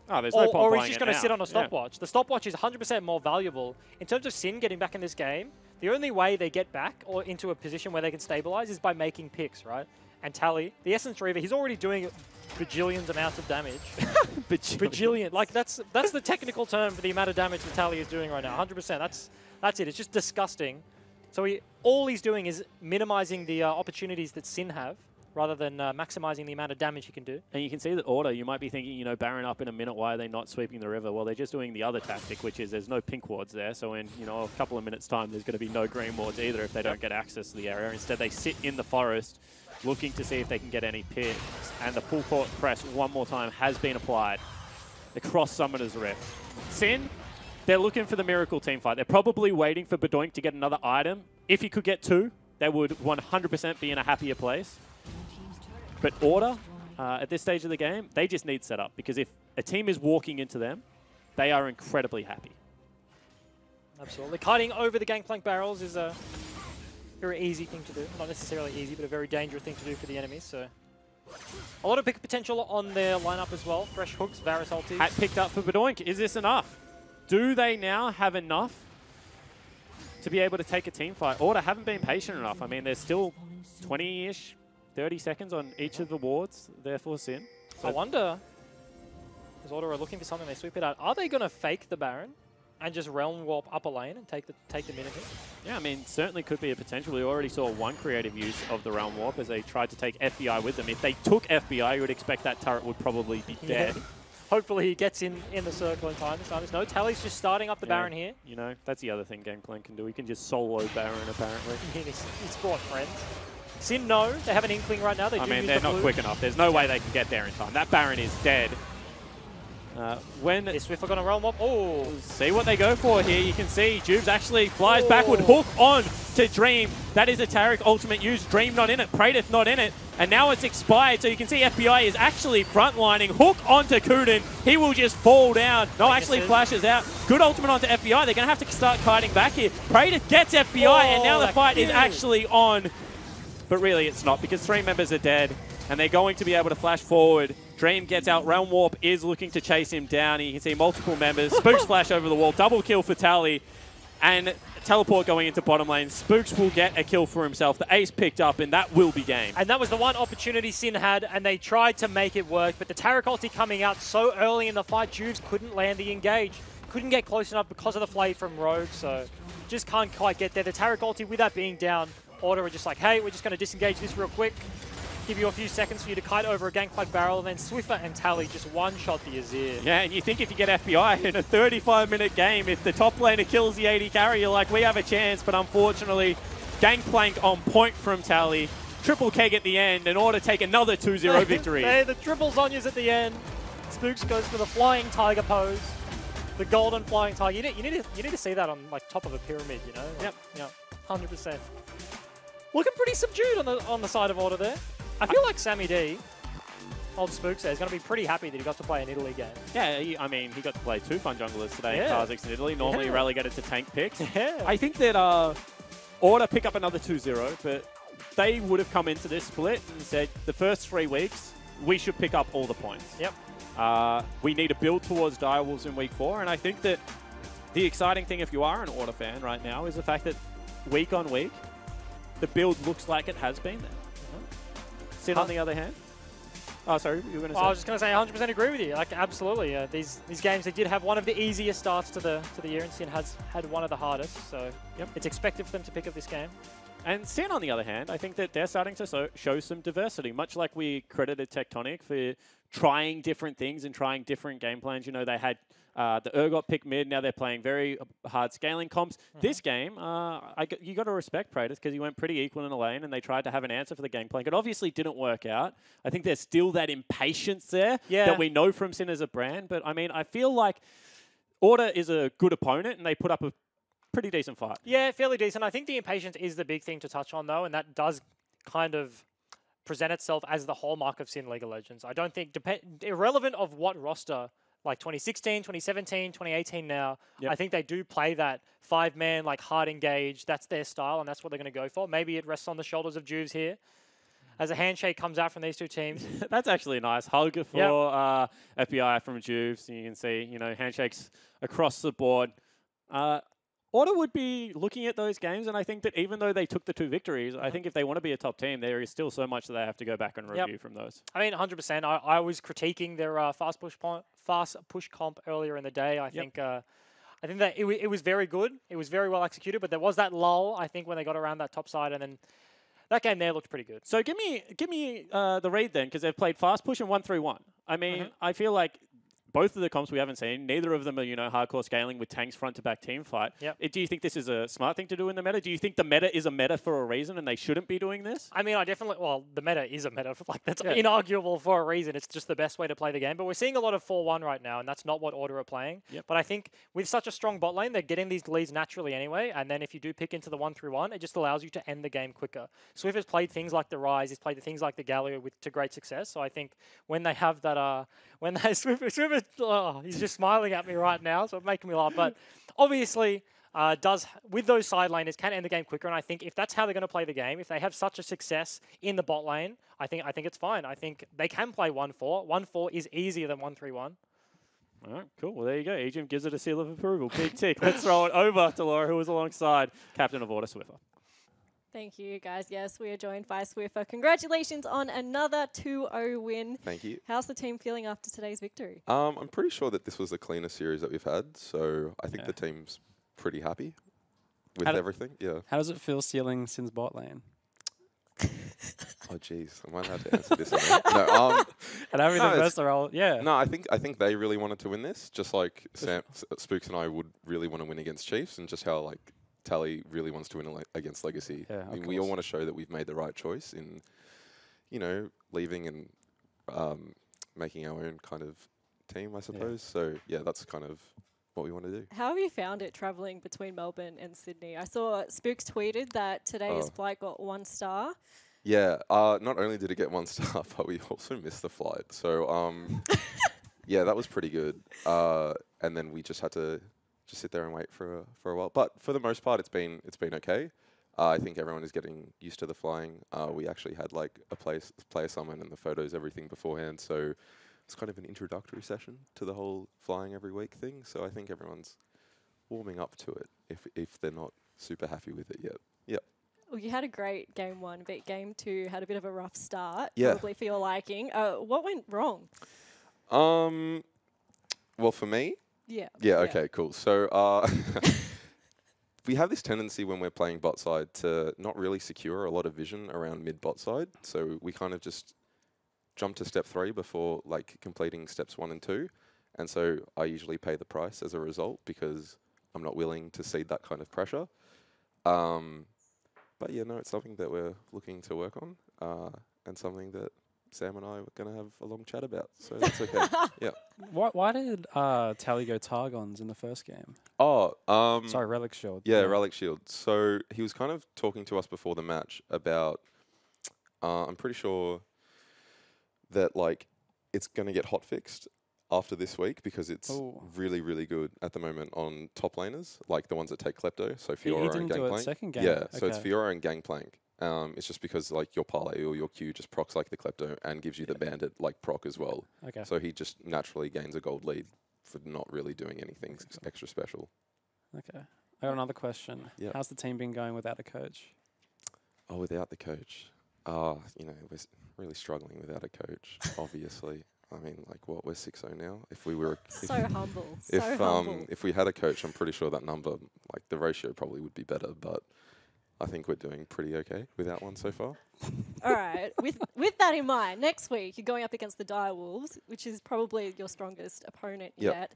Oh, there's no point or buying he's just going to sit on a stopwatch. Yeah. The stopwatch is 100% more valuable. In terms of Sin getting back in this game, the only way they get back or into a position where they can stabilize is by making picks, right? And Tally, the Essence Reaver, he's already doing bajillions amounts of damage. Bajillion. Like, that's the technical term for the amount of damage that Tally is doing right now. 100%. That's it. It's just disgusting. So all he's doing is minimizing the opportunities that Sin have, rather than maximizing the amount of damage he can do. And you can see that Order, you might be thinking, Baron up in a minute, why are they not sweeping the river? Well, they're just doing the other tactic, which is there's no pink wards there, so in, a couple of minutes' time, there's going to be no green wards either if they don't get access to the area. Instead, they sit in the forest, looking to see if they can get any picks, and the full court press one more time has been applied across Summoner's Rift. Sin, they're looking for the Miracle team fight. They're probably waiting for Bedoink to get another item. If he could get 2, they would 100% be in a happier place. But Order, at this stage of the game, they just need setup. Because if a team is walking into them, they are incredibly happy. Absolutely. Kiting over the gangplank barrels is a very easy thing to do. Not necessarily easy, but a very dangerous thing to do for the enemies. So a lot of pick potential on their lineup as well. Fresh hooks, Varus ultis. Hat picked up for Badoink. Is this enough? Do they now have enough to be able to take a team fight? Order haven't been patient enough. I mean, there's still 20-ish, 30 seconds on each of the wards, therefore Sin. So I wonder, as Order are looking for something, they sweep it out. Are they going to fake the Baron and just Realm Warp up a lane and take the minute hit? Yeah, I mean, certainly could be a potential. We already saw one creative use of the Realm Warp as they tried to take FBI with them. If they took FBI, you would expect that turret would probably be dead. Yeah. Hopefully he gets in the circle in time. There's no Tally's just starting up the Baron here. You know, that's the other thing Gangplank can do. He can just solo Baron, apparently. He's brought friends. Sin, no. They have an inkling right now. They I mean, they're not quick enough. There's no way they can get there in time. That Baron is dead. When is Swift going to Realm Warp? Oh, see what they go for here. You can see Jubes actually flies backward, hook on to Dream. That is a Taric ultimate use. Dream not in it, Praedyth not in it, and now it's expired. So you can see FBI is actually frontlining. Hook onto Kuden. He will just fall down. No, actually flashes out. Good ultimate onto FBI. They're going to have to start kiting back here. Praedyth gets FBI, and now the fight is actually on. But really, it's not, because 3 members are dead, and they're going to be able to flash forward. Dream gets out. Realm Warp is looking to chase him down. You can see multiple members. Spooks flash over the wall. Double kill for Tally. And teleport going into bottom lane. Spooks will get a kill for himself. The ace picked up, and that will be game. And that was the one opportunity Sin had, and they tried to make it work. But the Taric ulti coming out so early in the fight, Juves couldn't land the engage. Couldn't get close enough because of the flay from Rogue, so just can't quite get there. The Taric ulti, with that being down, Order are just like, hey, we're just going to disengage this real quick. Give you a few seconds for you to kite over a Gangplank barrel, and then Swiffer and Tally just one-shot the Azir. Yeah, and you think if you get FBI in a 35-minute game, if the top laner kills the AD carry, you're like, we have a chance, but unfortunately, Gangplank on point from Tally. Triple keg at the end, in order to take another 2-0 victory. The triple Zonyas at the end. Spooks goes for the flying tiger pose. The golden flying tiger. You need to see that on like top of a pyramid, you know? Yep. Yep. 100%. Looking pretty subdued on the side of Order there. I feel like Sammy D, old Spooks there, is going to be pretty happy that he got to play an Italy game. Yeah, I mean, he got to play 2 fun junglers today in Kha'Zix in Italy. Normally, relegated to tank picks. Yeah. I think that Order pick up another 2-0, but they would have come into this split and said, the first 3 weeks, we should pick up all the points. Yep. We need to build towards Direwolves in week 4, and I think that the exciting thing, if you are an Order fan right now, is the fact that week on week, the build looks like it has been there. Sin, on the other hand. Oh, sorry, you were going to say. I was just going to say, 100% agree with you. Like, absolutely. These games, they did have one of the easiest starts to the year, and Sin has had one of the hardest. So it's expected for them to pick up this game. And Sin, on the other hand, I think that they're starting to show some diversity, much like we credited Tectonic for trying different things and trying different game plans. You know, they had the Urgot pick mid. Now they're playing very hard scaling comps. This game, you got to respect Praedyth because he went pretty equal in the lane, and they tried to have an answer for the Gangplank. It obviously didn't work out. I think there's still that impatience there that we know from Sin as a brand. But, I mean, I feel like Order is a good opponent, and they put up a pretty decent fight. Yeah, fairly decent. I think the impatience is the big thing to touch on, though, and that does kind of present itself as the hallmark of Sin League of Legends. I don't think, irrelevant of what roster, like 2016, 2017, 2018 now, I think they do play that 5-man, like hard engage. That's their style, and that's what they're going to go for. Maybe it rests on the shoulders of Juves here. As a handshake comes out from these 2 teams. That's actually a nice hug for FBI from Juves. You can see, you know, handshakes across the board. Order would be looking at those games, and I think that even though they took the 2 victories, I think if they want to be a top team, there is still so much that they have to go back and review from those. I mean, 100%. I was critiquing their fast push comp earlier in the day. I think that it was very good. It was very well executed, but there was that lull, I think, when they got around that top side, and then that game there looked pretty good. So give me the read then, because they've played fast push and 1-3-1. I mean, I feel like both of the comps we haven't seen. Neither of them are, hardcore scaling with tanks front to back team fight. Yep. Do you think this is a smart thing to do in the meta? Do you think the meta is a meta for a reason and they shouldn't be doing this? I mean, the meta is a meta. That's inarguable for a reason. It's just the best way to play the game. But we're seeing a lot of 4-1 right now, and that's not what Order are playing. Yep. But I think with such a strong bot lane, they're getting these leads naturally anyway. And then if you do pick into the 1-3-1, it just allows you to end the game quicker. Swift has played things like the Rise. He's played things like the Galio to great success. So I think when they have that, Swift he's just smiling at me right now, so it's making me laugh. But obviously, with those side laners can end the game quicker. And I think if that's how they're going to play the game, if they have such a success in the bot lane, I think it's fine. I think they can play 1-4. 1-4 is easier than 1-3-1. All right, cool. Well, there you go. Ejim gives it a seal of approval. Big tick. Let's throw it over to Laura, who was alongside Captain of Order Swiffer. Thank you, guys. Yes, we are joined by Swiffer. Congratulations on another 2-0 win. Thank you. How's the team feeling after today's victory? I'm pretty sure that this was the cleanest series that we've had, so I think the team's pretty happy with everything. Yeah. How does it feel stealing Sin's bot lane? Oh, jeez. Am I allowed to answer this? No. And having the first role, yeah. No, I think they really wanted to win this, just like Spooks and I would really want to win against Chiefs, and just how Tally really wants to win against Legacy. Yeah, I mean, we all want to show that we've made the right choice in, leaving and making our own kind of team, I suppose. Yeah. So yeah, that's kind of what we want to do. How have you found it traveling between Melbourne and Sydney? I saw Spooks tweeted that today's flight got 1 star. Yeah, not only did it get 1 star, but we also missed the flight. So yeah, that was pretty good. And then we just had to sit there and wait for a while. But for the most part, it's been okay. I think everyone is getting used to the flying. We actually had like a player summon and the photos, everything beforehand. So it's kind of an introductory session to the whole flying every week thing. So I think everyone's warming up to it if they're not super happy with it yet. Yep. Well, you had a great game 1, but game 2 had a bit of a rough start, yeah. Probably for your liking. What went wrong? Well, for me? Yeah. Yeah, okay, cool. So we have this tendency when we're playing bot side to not really secure a lot of vision around mid bot side. So we kind of just jump to step 3 before completing steps 1 and 2. And so I usually pay the price as a result because I'm not willing to cede that kind of pressure. But yeah, no, it's something that we're looking to work on and something that Sam and I were going to have a long chat about. So that's okay. Yeah. Why did Tally go Targons in the first game? Oh, sorry, Relic Shield. Yeah, Relic Shield. So he was kind of talking to us before the match about, I'm pretty sure that it's going to get hotfixed after this week because it's really, really good at the moment on top laners, like the ones that take Klepto. So Fiora he didn't and do Gangplank. It second game. Yeah, so it's Fiora and Gangplank. It's just because your parlay or your Q just procs like the Klepto and gives you the bandit proc as well. Okay. So he just naturally gains a gold lead for not really doing anything extra special. Okay. I got another question. Yep. How's the team been going without a coach? Oh, without the coach. We're really struggling without a coach, obviously. I mean, we're 6-0 now. If we were So humble. So humble. If we had a coach, I'm pretty sure that number, the ratio probably would be better, but I think we're doing pretty okay without one so far. All right. With that in mind, next week you're going up against the Direwolves, which is probably your strongest opponent yet.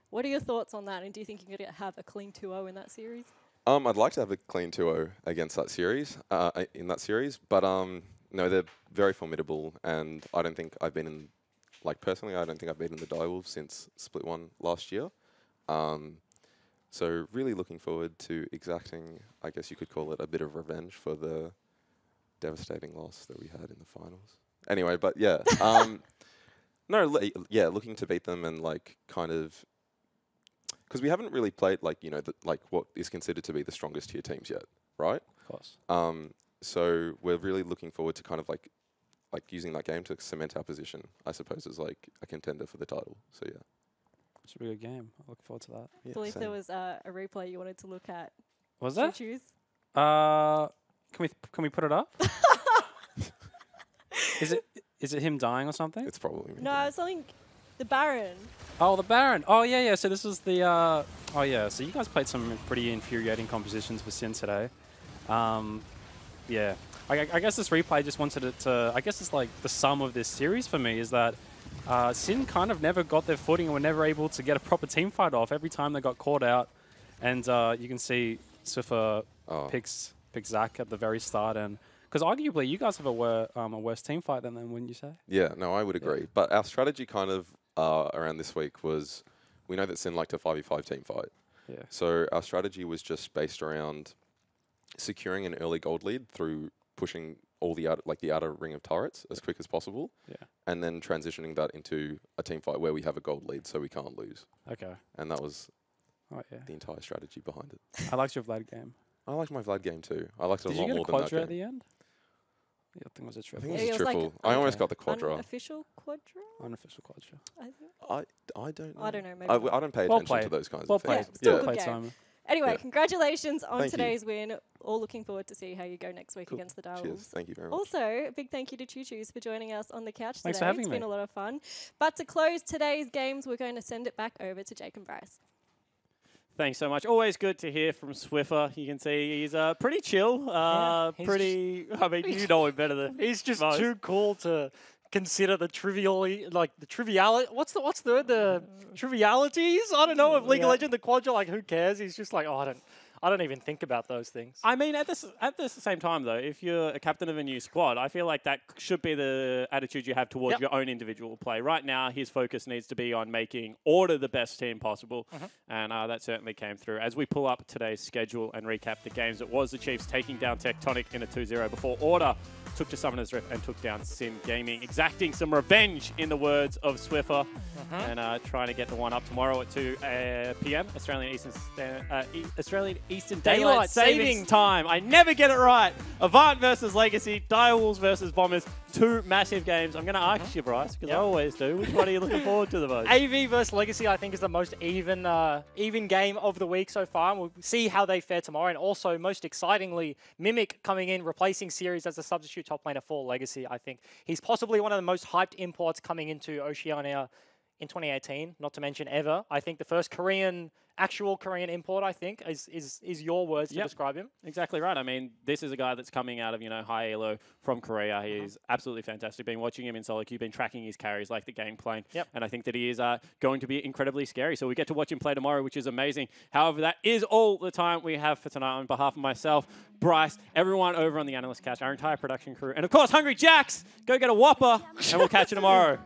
What are your thoughts on that? And do you think you're going to have a clean 2-0 in that series? I'd like to have a clean 2-0 against that series, but no, they're very formidable, and I don't think I've been in, personally, I don't think I've been in the Direwolves since Split 1 last year. So really looking forward to exacting, I guess you could call it, a bit of revenge for the devastating loss that we had in the finals. Anyway, but yeah, looking to beat them and kind of, because we haven't really played what is considered to be the strongest tier teams yet, right? Of course. So we're really looking forward to kind of using that game to cement our position, I suppose, as a contender for the title. So yeah. Should be a good game. I look forward to that. I believe there was a replay you wanted to look at. Was there? Choose? Can we put it up? Is it him dying or something? It's probably me. No, it's something. The Baron. Oh, the Baron. Oh yeah. So this was the. Oh yeah. So you guys played some pretty infuriating compositions for Sin today. Yeah. I guess this replay just wanted it to. I guess it's the sum of this series for me is that Sin kind of never got their footing and were never able to get a proper team fight off every time they got caught out. And you can see Swiffer picks Zach at the very start, and because arguably you guys have a worse team fight than them, wouldn't you say? Yeah, no, I would agree. But our strategy kind of around this week was, we know that Sin liked a 5v5 team fight. Yeah. So our strategy was just based around securing an early gold lead through pushing all the outer ring of turrets as quick as possible. Yeah. And then transitioning that into a team fight where we have a gold lead so we can't lose. Okay. And that was the entire strategy behind it. I liked your Vlad game. I liked my Vlad game too. I liked it Did a lot you more get a than that quadra at game. the end? Yeah, I think it was a I triple. think it was Yeah, a it was like triple. I almost got the quadra. Unofficial quadra? Unofficial quadra. I think. I don't know. I don't know. Maybe I not. don't pay Well attention to played. those kinds Well of things. played. Yeah, still Yeah. good Played game. Simon. Anyway, Yeah. congratulations on Thank you. today's win. All looking forward to see how you go next week Cool. against the Cheers. Direwolves. Thank you very much. Also, a big thank you to Choo Choos for joining us on the couch Thanks today. for having It's me. been a lot of fun. But to close today's games, we're going to send it back over to Jake and Bryce. Thanks so much. Always good to hear from Swiffer. You can see he's pretty chill. he's Pretty. I mean, you know him better than He's just most. too cool to consider the triviality, like the triviality. What's the word? The trivialities? I don't know. Of League of Legends, the quadra, like who cares? He's just like, oh, I don't even think about those things. I mean, at the same time, though, if you're a captain of a new squad, I feel like that should be the attitude you have towards your own individual play. Right now, his focus needs to be on making Order the best team possible, and that certainly came through. As we pull up today's schedule and recap the games, it was the Chiefs taking down Tectonic in a 2-0 before Order took to Summoner's Rift and took down Sin Gaming, exacting some revenge, in the words of Swiffer, and trying to get the one up tomorrow at 2 p.m. Australian Eastern Daylight Saving Time. I never get it right. Avant versus Legacy, Direwolves versus Bombers. Two massive games. I'm going to ask you, Bryce, because I always do. Which one are you looking forward to the most? AV versus Legacy, I think, is the most even game of the week so far. And we'll see how they fare tomorrow. And also, most excitingly, Mimic coming in, replacing Series as a substitute top laner for Legacy. I think he's possibly one of the most hyped imports coming into Oceania in 2018, not to mention ever. I think the first actual Korean import, I think, is your words to describe him. Exactly right. I mean, this is a guy that's coming out of, high elo from Korea. He's absolutely fantastic. Been watching him in solo queue, been tracking his carries like the game plan. And I think that he is going to be incredibly scary. So we get to watch him play tomorrow, which is amazing. However, that is all the time we have for tonight. On behalf of myself, Bryce, everyone over on the Analyst Couch, our entire production crew, and of course, Hungry Jacks, go get a Whopper, and we'll catch you tomorrow.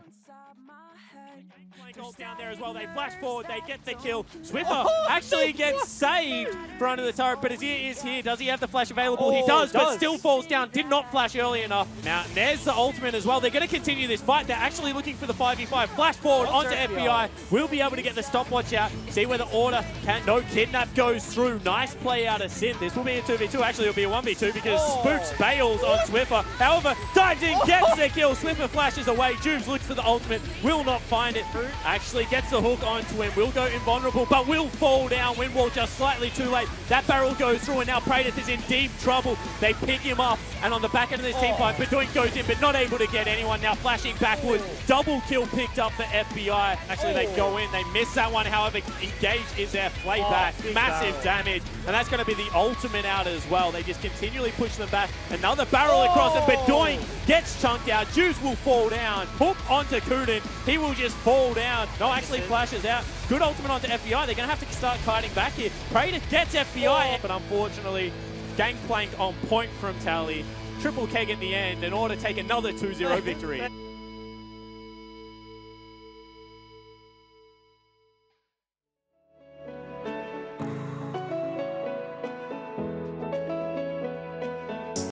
Goals down there as well. They flash forward. They get the kill. Swiffer actually gets saved for under the turret, but his ear is here. Does he have the flash available? He does, but still falls down. Did not flash early enough. Now, there's the ultimate as well. They're going to continue this fight. They're actually looking for the 5v5. Flash forward onto FBI. We'll be able to get the stopwatch out. See where the Order can. No kidnap goes through. Nice play out of Sin. This will be a 2v2. Actually, it'll be a 1v2 because Spooks bails on Swiffer. However, dives in, gets the kill. Swiffer flashes away. Jubes looks for the ultimate. Will not find it. Actually gets the hook onto him. Will go invulnerable, but will fall down. Windwall just slightly too late. That barrel goes through, and now Praedyth is in deep trouble. They pick him up, and on the back end of this team fight, Bedoink goes in, but not able to get anyone. Now flashing backwards. Double kill picked up for FBI. Actually, they go in. They miss that one. However, Engage is their playback. Massive damage, and that's going to be the ultimate out as well. They just continually push them back. Another barrel across, and Bedoink gets chunked out. Juice will fall down. Hook onto Kuden. He will just fall down. No, actually flashes out. Good ultimate onto FBI. They're going to have to start kiting back here. Praedyth gets FBI, but unfortunately, Gangplank on point from Tally. Triple keg in the end in order to take another 2-0 victory.